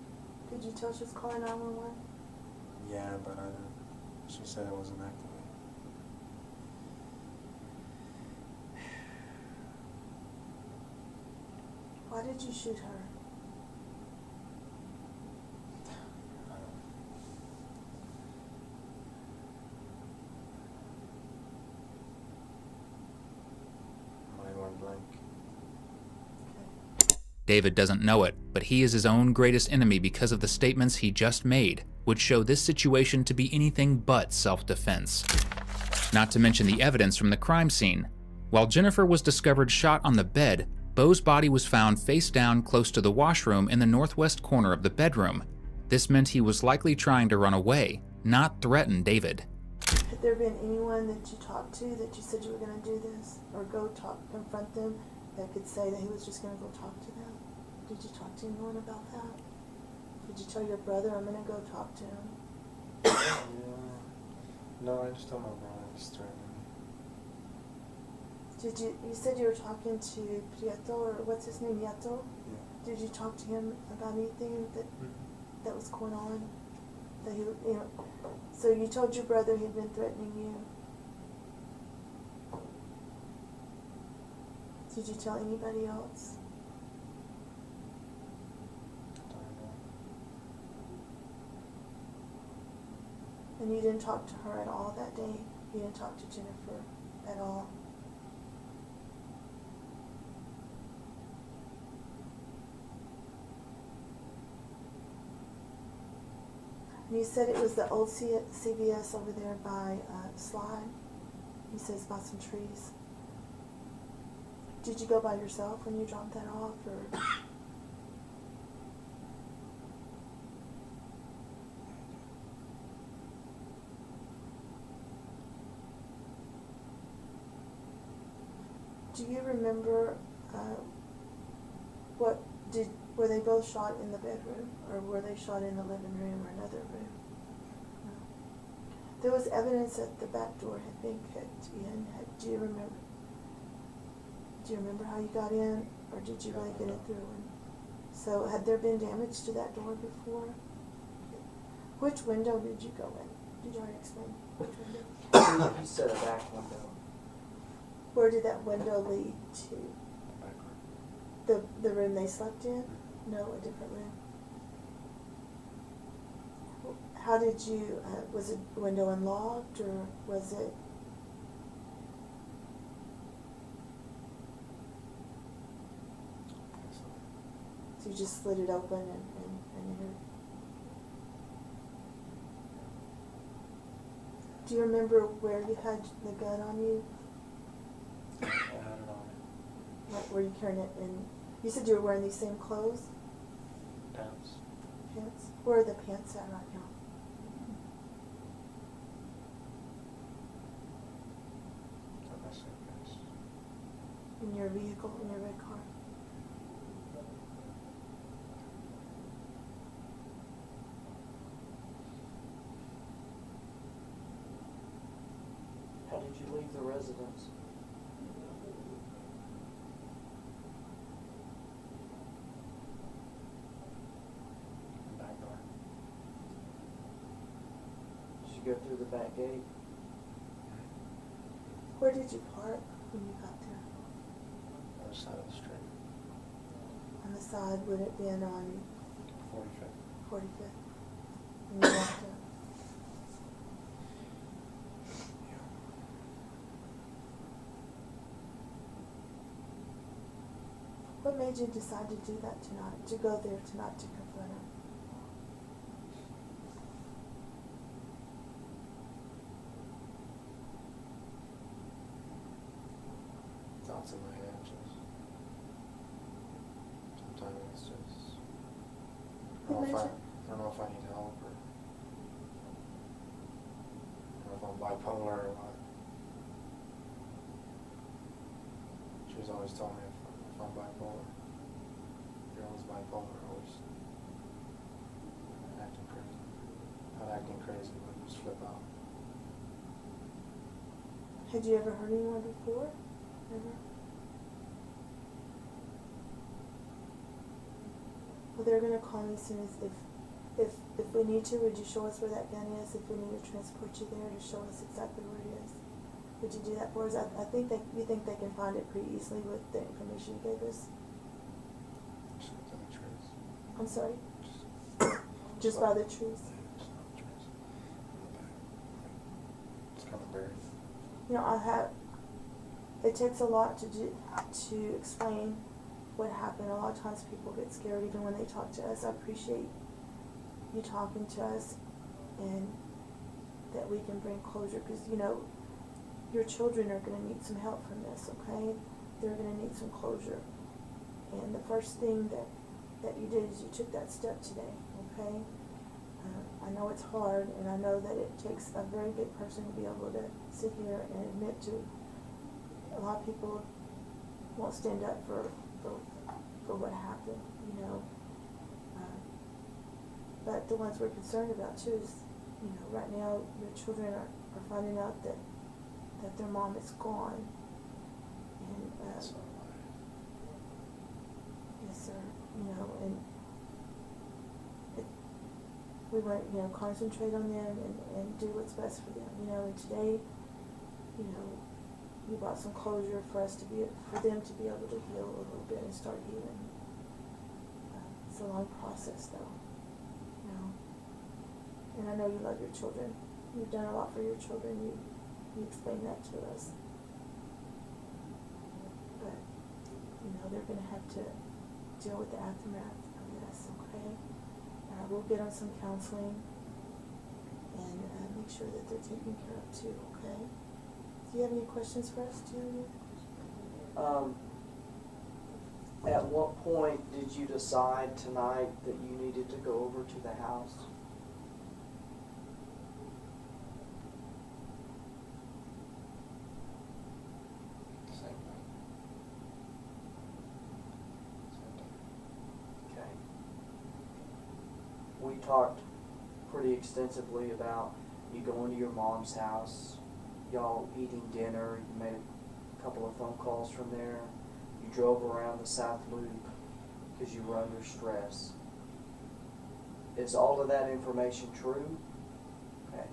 Did you tell she was calling 911? Yeah, but I didn't. She said it wasn't activated. Why did you shoot her? I don't know. Mind went blank. David doesn't know it, but he is his own greatest enemy because of the statements he just made, which show this situation to be anything but self-defense. Not to mention the evidence from the crime scene. While Jennifer was discovered shot on the bed, Bo's body was found face down close to the washroom in the northwest corner of the bedroom. This meant he was likely trying to run away, not threaten David. Had there been anyone that you talked to that you said you were going to do this or go confront them that could say that he was just going to go talk to them? Did you talk to anyone about that? Did you tell your brother, I'm going to go talk to him? Yeah. No, I just told my brother he's threatening me. You said you were talking to Prieto, or what's his name, Yato? Yeah. Did you talk to him about anything that was going on? That he, so you told your brother he'd been threatening you. Did you tell anybody else? I don't know. And you didn't talk to her at all that day? You didn't talk to Jennifer at all? And you said it was the old CVS over there by Slide. You said it's about some trees. Did you go by yourself when you dropped that off, or? Do you remember were they both shot in the bedroom, or were they shot in the living room or another room? No. There was evidence that the back door had been kicked in. Do you remember? Do you remember how you got in, or did you really get it through? So had there been damage to that door before? Which window did you go in? Did you already explain which window? He said a back window. Where did that window lead to? Back room. The room they slept in? No, a different room. How did you, was it window unlocked, or was it? So you just slid it open and entered? Do you remember where you had the gun on you? I had it on Like, were you carrying it in? You said you were wearing these same clothes? pants. Pants? Where are the pants at right now? Like I said, pants. In your vehicle, in your red car? How did you leave the residence? go through the back gate? Where did you park when you got there? Other side of the street. On the side, would it been on 45th. 45th? And you walked in? What made you decide to do that tonight, to go there tonight to confront him? Thoughts in my head, just sometimes it's just I don't know if I need help or I don't know if I'm bipolar or what. She was always telling me if I'm bipolar. You're always bipolar, always acting crazy. Not acting crazy, but just flip out. Had you ever hurt anyone before? Ever? Well, they're gonna call me as soon as if we need to. Would you show us where that gun is? If we need to transport you there to show us exactly where it is, would you do that for us? I think you think they can find it pretty easily with the information you gave us. Just look at the trees. I'm sorry. Just by the trees. Just by the trees. In the back. It's kind of buried. You know, it takes a lot to explain what happened. A lot of times people get scared even when they talk to us. I appreciate you talking to us and that we can bring closure because, you know, your children are going to need some help from this, okay? They're going to need some closure. And the first thing that you did is you took that step today, okay? I know it's hard, and I know that it takes a very big person to be able to sit here and admit to. A lot of people won't stand up for what happened, you know. But the ones we're concerned about too is, you know, right now your children are finding out that their mom is gone, and yes, sir. You know, and we want, you know, concentrate on them and do what's best for them, you know. And today, you know, you brought some closure for them to be able to heal a little bit and start healing. It's a long process, though, you know. And I know you love your children. You've done a lot for your children. You explained that to us. But, you know, they're going to have to deal with the aftermath of this, okay? We'll get on some counseling and make sure that they're taken care of too, okay? Do you have any questions for us, Julia? At what point did you decide tonight that you needed to go over to the house? Same thing. Same thing. Okay. We talked pretty extensively about you going to your mom's house, y'all eating dinner, you made a couple of phone calls from there, you drove around the South Loop because you were under stress. Is all of that information true? Okay.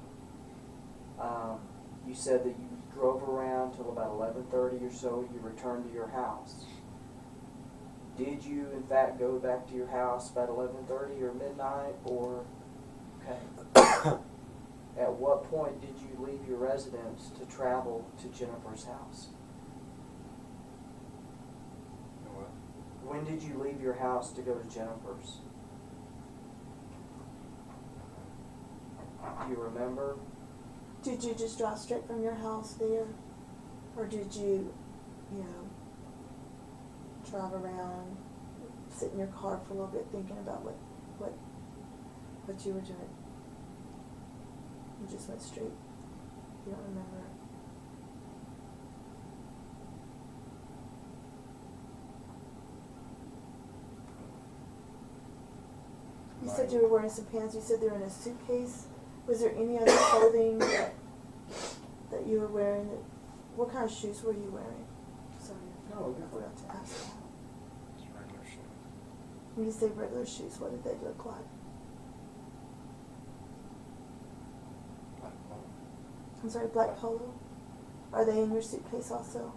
You said that you drove around till about 11:30 or so, you returned to your house. Did you, in fact, go back to your house about 11:30 or midnight, or, okay. At what point did you leave your residence to travel to Jennifer's house? You know what? When did you leave your house to go to Jennifer's? Do you remember? Did you just drive straight from your house there? Or did you, you know, drive around, sit in your car for a little bit thinking about what you were doing? You just went straight. You don't remember. You said you were wearing some pants. You said they were in a suitcase. Was there any other clothing that you were wearing? What kind of shoes were you wearing? Sorry, No, I forgot to ask that. it's regular shit. When you say regular shoes, what did they look like? Black I'm sorry, black polo. Are they in your suitcase also?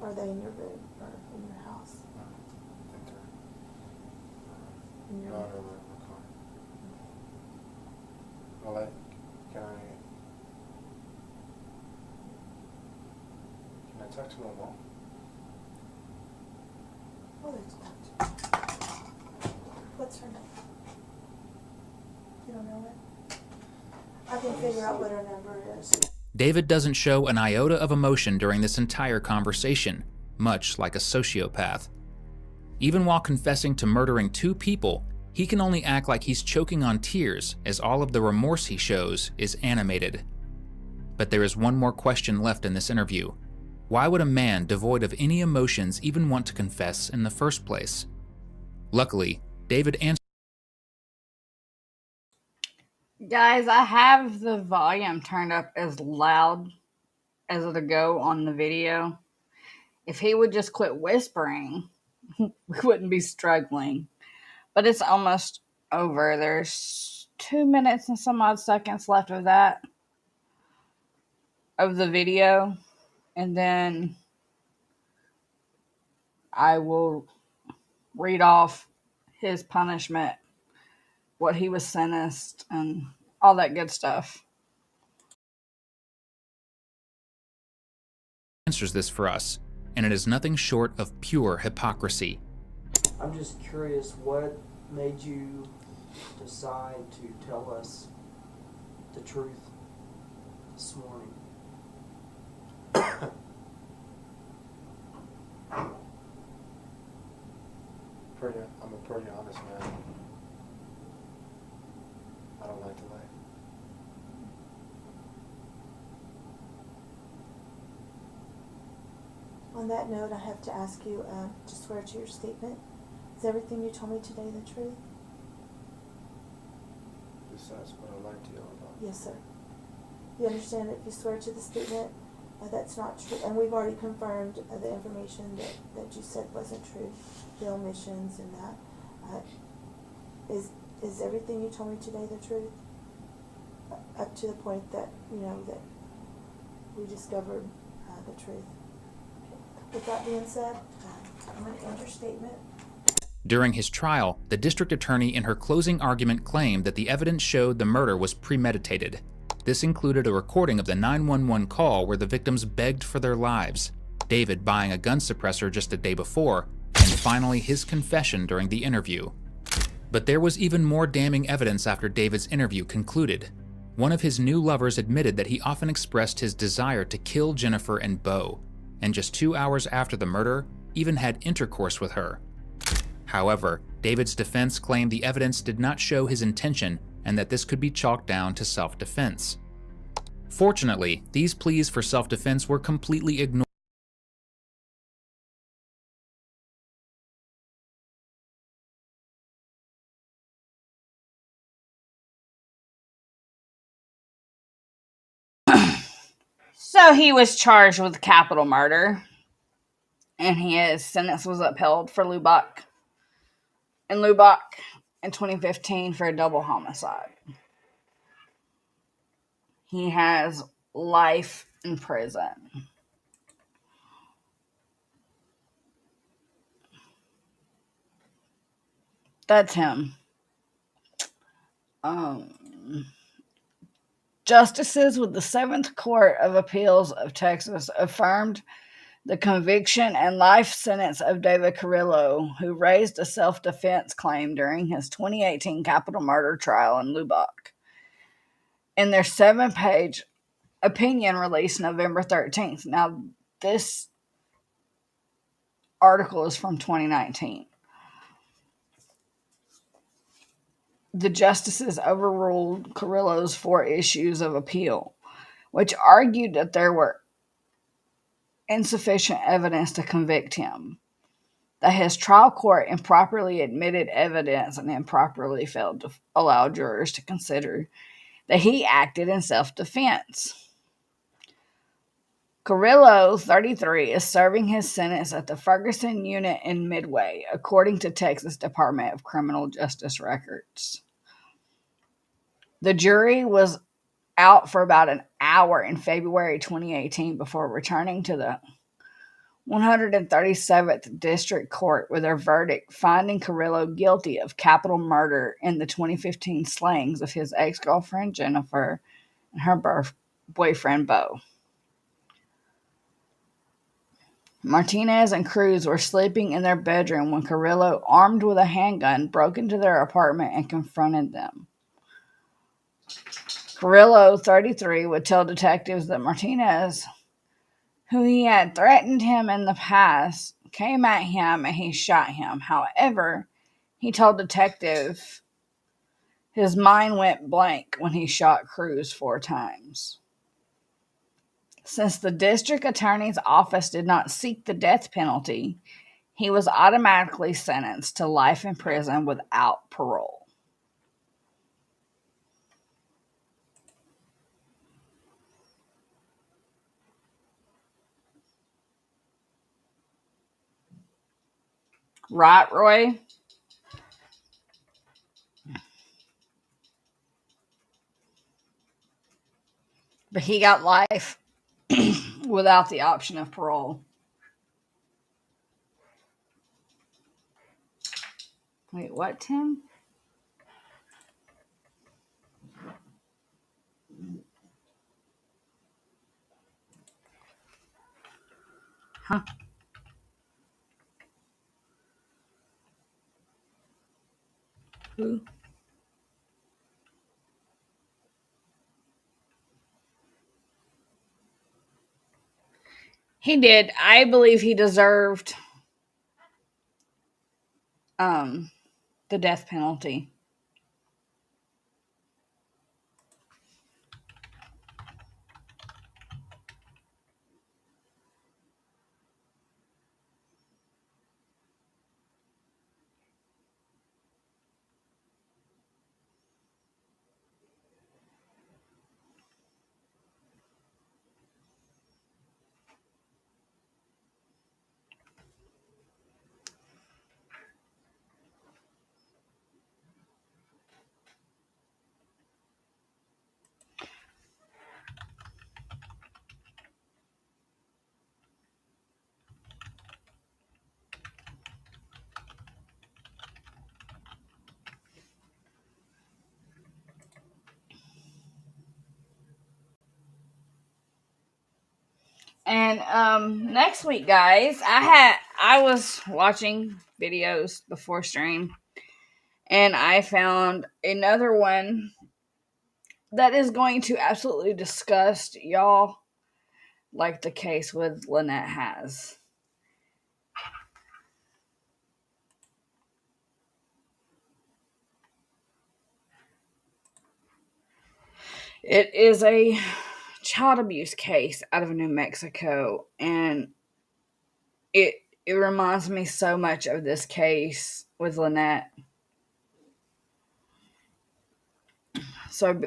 Are they in your room or in your house? I think they're In your not room? over in my car. Well, can I talk to my mom? Oh, there's that. What's her name? You don't know it? I can figure out what her number is. David doesn't show an iota of emotion during this entire conversation, much like a sociopath. Even while confessing to murdering 2 people, he can only act like he's choking on tears as all of the remorse he shows is animated. But there is one more question left in this interview. Why would a man devoid of any emotions even want to confess in the first place? Luckily, David answered. Guys, I have the volume turned up as loud as it'll go on the video. If he would just quit whispering, we wouldn't be struggling. But it's almost over. There's 2 minutes and some odd seconds left of that, of the video. And then I will read off his punishment, what he was sentenced, and all that good stuff. Answers this for us, and it is nothing short of pure hypocrisy. I'm just curious, what made you decide to tell us the truth this morning? I'm a pretty honest man. I don't like to lie. On that note, I have to ask you to swear to your statement. Is everything you told me today the truth? Besides what I lied to you about. Yes, sir. You understand that if you swear to the statement, that's not true, and we've already confirmed the information that you said wasn't true, the omissions and that. Is everything you told me today the truth? Up to the point that, that we discovered the truth. With that being said, I'm going to end your statement. During his trial, the district attorney in her closing argument claimed that the evidence showed the murder was premeditated. This included a recording of the 911 call where the victims begged for their lives, David buying a gun suppressor just a day before, and finally his confession during the interview. But there was even more damning evidence after David's interview concluded. One of his new lovers admitted that he often expressed his desire to kill Jennifer and Beau, and just 2 hours after the murder, even had intercourse with her. However, David's defense claimed the evidence did not show his intention and that this could be chalked down to self-defense. Fortunately, these pleas for self-defense were completely ignored. So he was charged with capital murder, and his sentence was upheld for Lubbock in 2015 for a double homicide. He has life in prison. That's him. Justices with the 7th Court of Appeals of Texas affirmed the conviction and life sentence of David Carrillo, who raised a self-defense claim during his 2018 capital murder trial in Lubbock. In their 7-page opinion released November 13th. Now, this article is from 2019. The justices overruled Carrillo's 4 issues of appeal, which argued that there were insufficient evidence to convict him, that his trial court improperly admitted evidence and improperly failed to allow jurors to consider that he acted in self-defense. Carrillo, 33, is serving his sentence at the Ferguson unit in Midway, according to Texas Department of Criminal Justice records. The jury was out for about an hour in February 2018 before returning to the 137th District Court with their verdict finding Carrillo guilty of capital murder in the 2015 slayings of his ex-girlfriend Jennifer and her boyfriend Beau. Martinez and Cruz were sleeping in their bedroom when Carrillo, armed with a handgun, broke into their apartment and confronted them. Carrillo, 33, would tell detectives that Martinez, who he had threatened him in the past, came at him and he shot him. However, he told detectives his mind went blank when he shot Cruz 4 times. Since the district attorney's office did not seek the death penalty, he was automatically sentenced to life in prison without parole. Right, Roy? But he got life without the option of parole. Wait, what, Tim? Huh? Who? He did. I believe he deserved the death penalty. And next week, guys, I was watching videos before stream, and I found another one that is going to absolutely disgust y'all, like the case with Lynette has. It is a child abuse case out of New Mexico, and it reminds me so much of this case with Lynette. So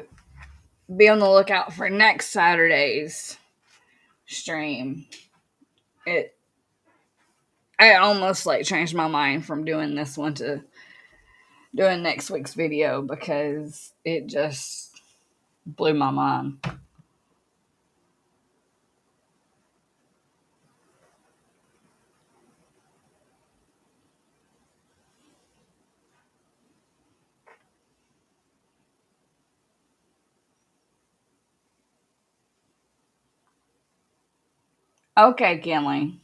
be on the lookout for next Saturday's stream. I almost changed my mind from doing this one to doing next week's video because it just blew my mind. Okay, Kinley.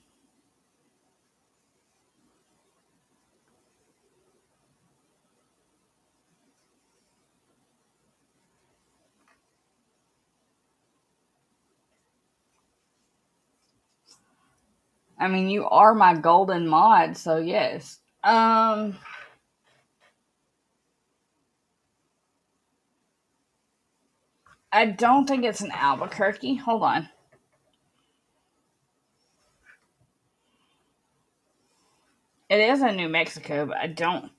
I mean, you are my golden mod, so yes. I don't think it's in Albuquerque. Hold on. It is in New Mexico, but I don't.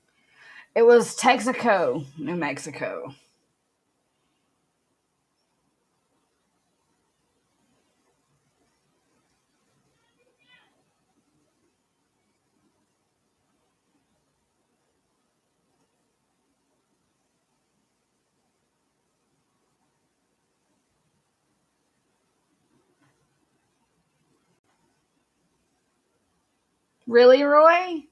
It was Texaco, New Mexico. Really, Roy?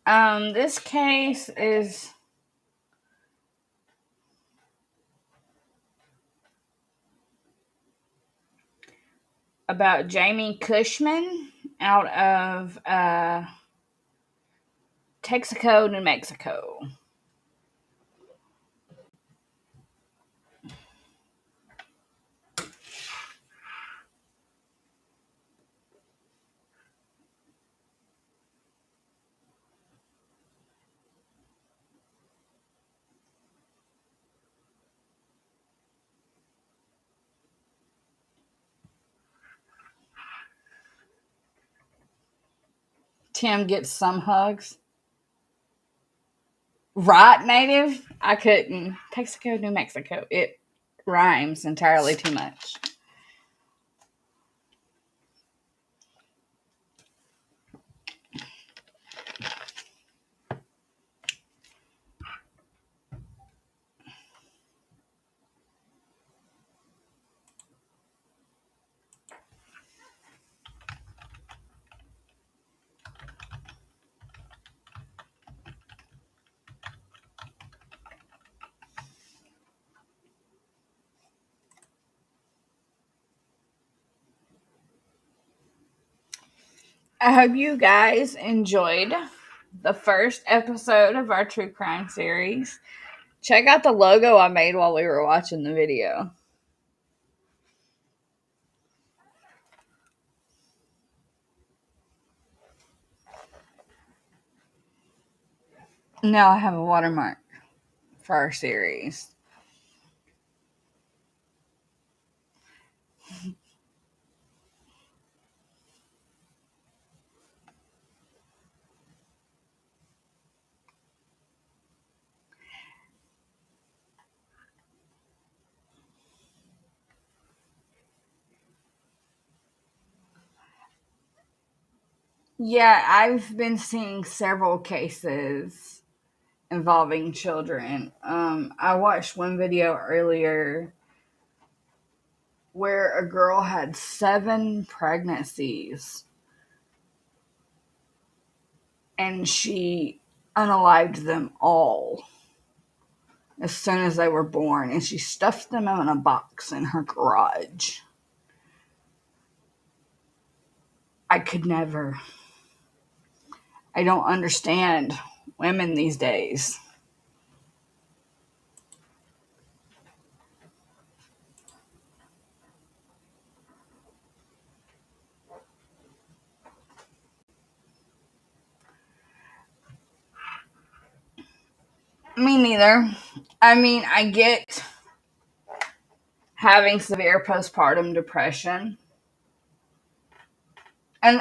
This case is about Jamie Cushman out of Texaco, New Mexico. Tim gets some hugs. Right, native? I couldn't. Texaco, New Mexico. It rhymes entirely too much. I hope you guys enjoyed the first episode of our true crime series. Check out the logo I made while we were watching the video. Now I have a watermark for our series. Yeah, I've been seeing several cases involving children. I watched one video earlier where a girl had 7 pregnancies and she unalived them all as soon as they were born, and she stuffed them in a box in her garage. I could never. I don't understand women these days. Me neither. I mean, I get having severe postpartum depression. And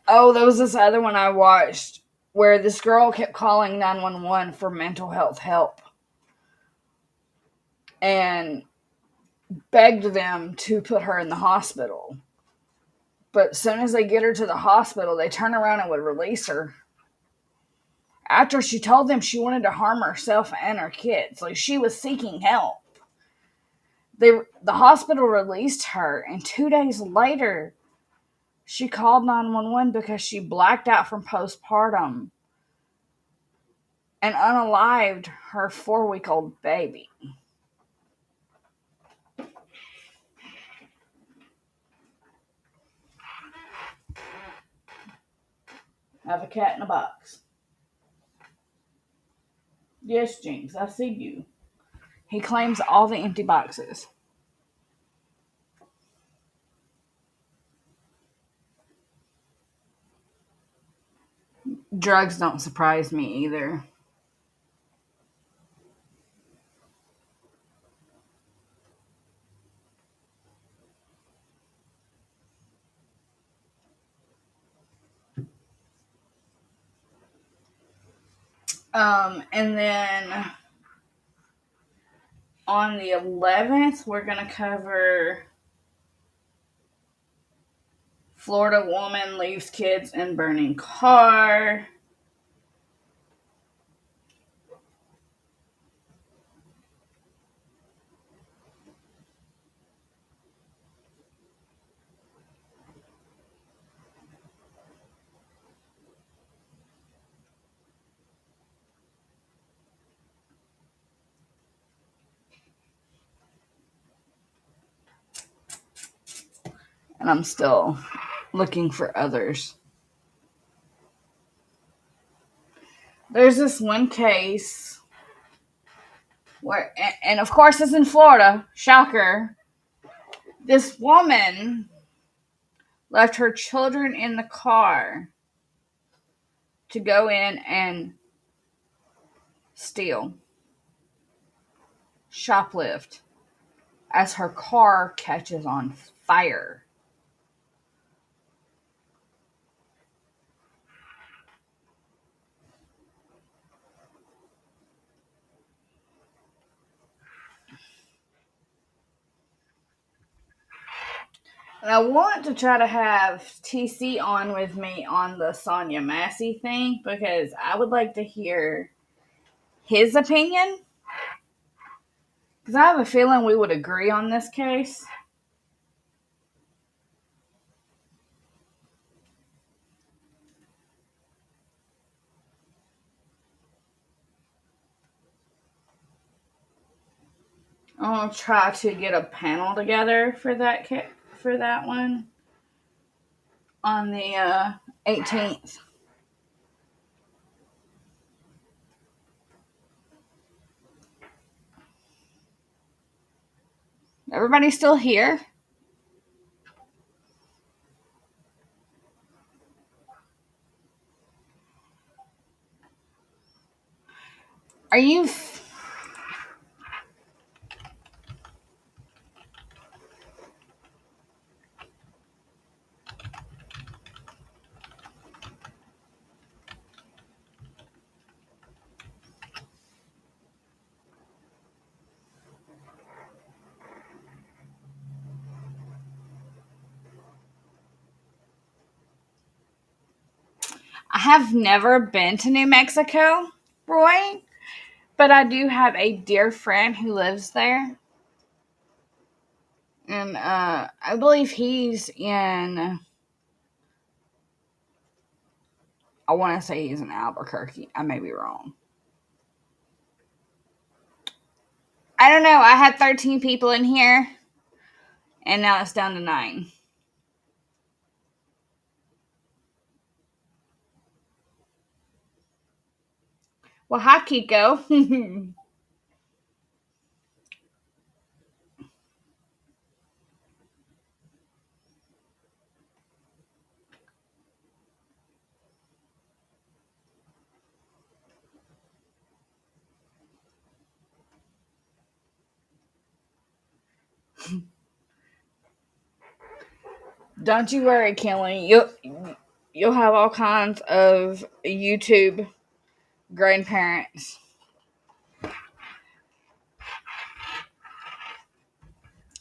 there was this other one I watched where this girl kept calling 911 for mental health help and begged them to put her in the hospital. But as soon as they get her to the hospital, they turn around and would release her. After she told them she wanted to harm herself and her kids. Like, she was seeking help. The hospital released her, and 2 days later, she called 911 because she blacked out from postpartum and unalived her 4-week-old baby. I have a cat in a box. Yes, Jinx, I see you. He claims all the empty boxes. Drugs don't surprise me either. And then on the 11th, we're going to cover Florida woman leaves kids in burning car. and I'm still looking for others. There's this one case where, and of course it's in Florida, shocker, this woman left her children in the car to go in and steal, shoplift, as her car catches on fire. And I want to try to have TC on with me on the Sonia Massey thing because I would like to hear his opinion. Because I have a feeling we would agree on this case. I'll try to get a panel together for that one on the 18th. Everybody still here? Are you? I have never been to New Mexico, Roy, but I do have a dear friend who lives there. And I believe he's in, I want to say he's in Albuquerque. I may be wrong. I don't know. I had 13 people in here, and now it's down to 9. Well, hi, Kiko. Don't you worry, Kelly. You'll have all kinds of YouTube grandparents.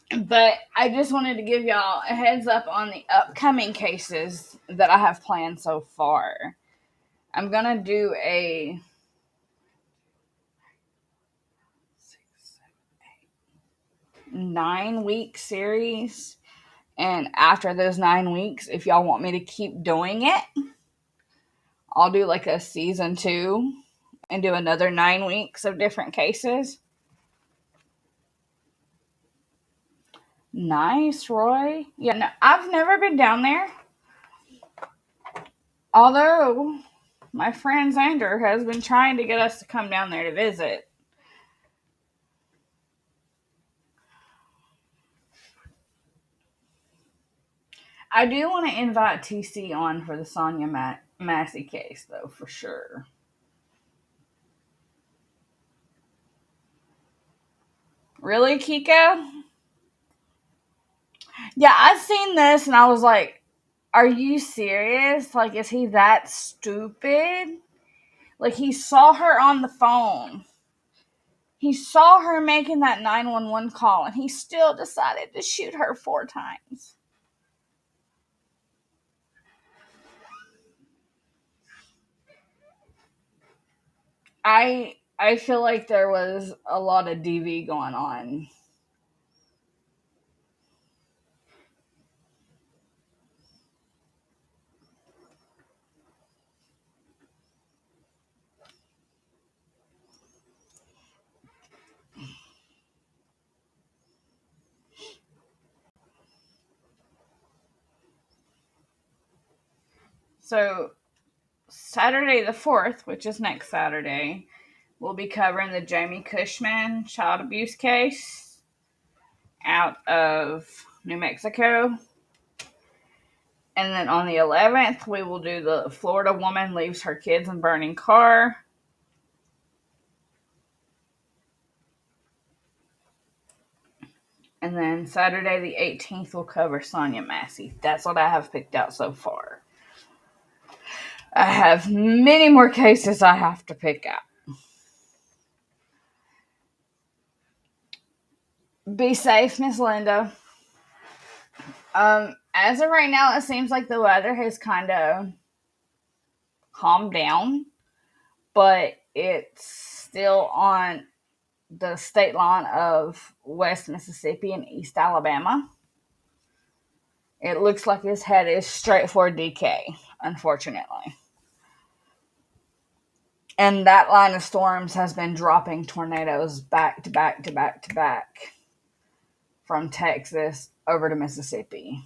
But I just wanted to give y'all a heads up on the upcoming cases that I have planned so far. I'm gonna do a 9-week series, and after those 9 weeks, if y'all want me to keep doing it, I'll do like a season 2 and do another 9 weeks of different cases. Nice, Roy. Yeah, no, I've never been down there. Although my friend Xander has been trying to get us to come down there to visit. I do want to invite TC on for the Sonia Massey case, though, for sure. Really, Kiko? Yeah, I've seen this and I was like, are you serious? Like, is he that stupid? Like, he saw her on the phone. He saw her making that 911 call and he still decided to shoot her 4 times. I feel like there was a lot of DV going on. So Saturday the 4th, which is next Saturday, we'll be covering the Jamie Cushman child abuse case out of New Mexico. And then on the 11th, we will do the Florida woman leaves her kids in burning car. And then Saturday the 18th, we'll cover Sonia Massey. That's what I have picked out so far. I have many more cases I have to pick out. Be safe, Miss Linda. As of right now, it seems like the weather has kind of calmed down, but it's still on the state line of West Mississippi and East Alabama. It looks like his head is straight for DK, unfortunately. And that line of storms has been dropping tornadoes back to back to back to back from Texas over to Mississippi.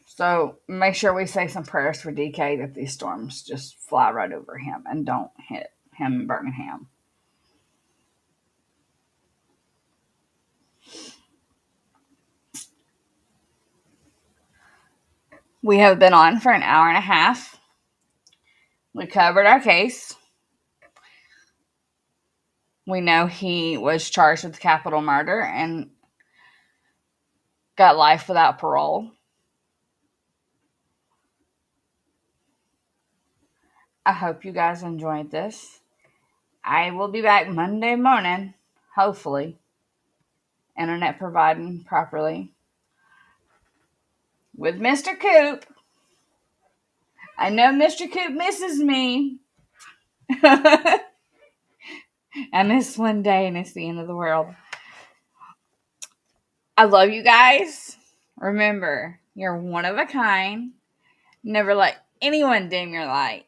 So make sure we say some prayers for DK that these storms just fly right over him and don't hit him in Birmingham. We have been on for an hour and a half. We covered our case. We know he was charged with capital murder and got life without parole. I hope you guys enjoyed this. I will be back Monday morning, hopefully. Internet providing properly. With Mr. Coop. I know Mr. Coop misses me. I miss one day and it's the end of the world. I love you guys. Remember, you're one of a kind. Never let anyone dim your light.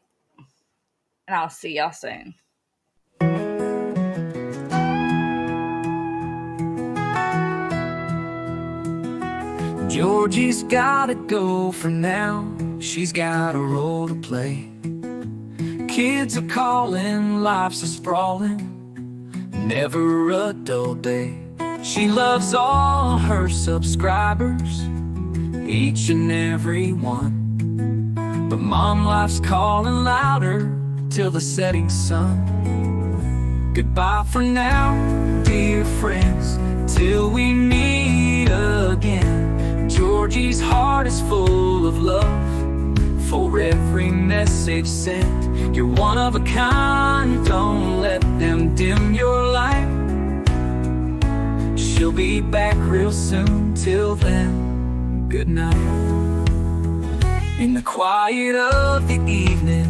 And I'll see y'all soon. Georgie's gotta go for now. She's got a role to play. Kids are calling, life's a sprawling, never a dull day. She loves all her subscribers, each and every one. But mom, life's calling louder till the setting sun. Goodbye for now, dear friends, till we meet again. Georgie's heart is full of love for every message sent. You're one of a kind, don't let them dim your light. She'll be back real soon, till then, good night. In the quiet of the evening,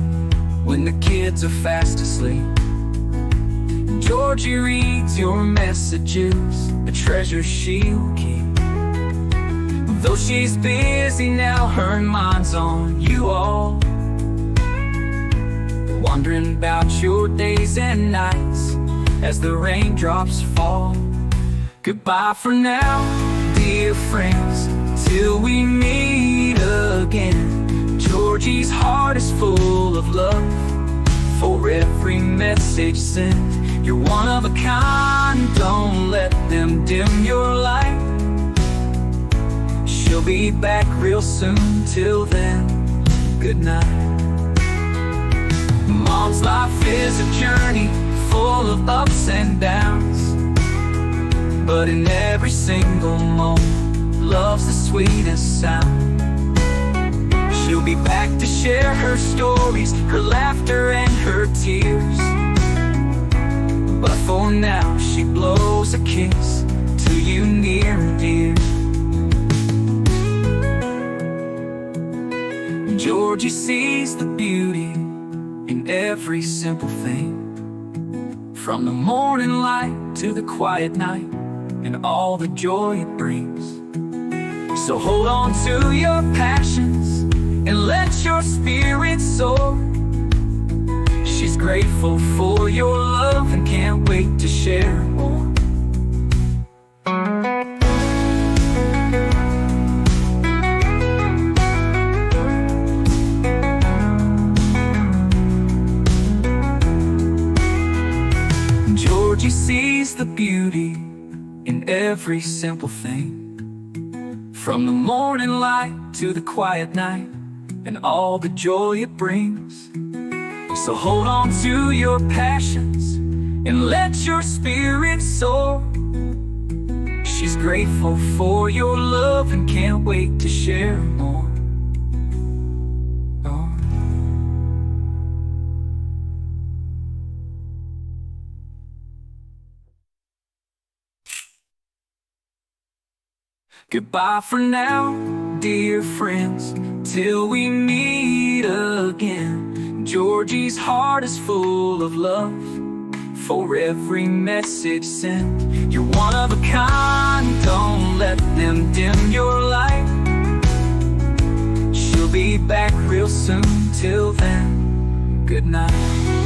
when the kids are fast asleep, Georgie reads your messages, a treasure she'll keep. Though she's busy now, her mind's on you all, wondering about your days and nights as the raindrops fall. Goodbye for now, dear friends, till we meet again. Georgie's heart is full of love for every message sent. You're one of a kind, don't let them dim your light. She'll be back real soon, till then, good night. Mom's life is a journey full of ups and downs, but in every single moment, love's the sweetest sound. She'll be back to share her stories, her laughter and her tears. But for now, she blows a kiss to you near and dear. Georgie sees the beauty in every simple thing, from the morning light to the quiet night, and all the joy it brings. So hold on to your passions and let your spirit soar. She's grateful for your love and can't wait to share more. beauty in every simple thing, from the morning light to the quiet night, and all the joy it brings. So hold on to your passions and let your spirit soar. She's grateful for your love and can't wait to share more. Oh. Goodbye for now, dear friends, till we meet again. Georgie's heart is full of love for every message sent. You're one of a kind, don't let them dim your light. She'll be back real soon, till then, good night.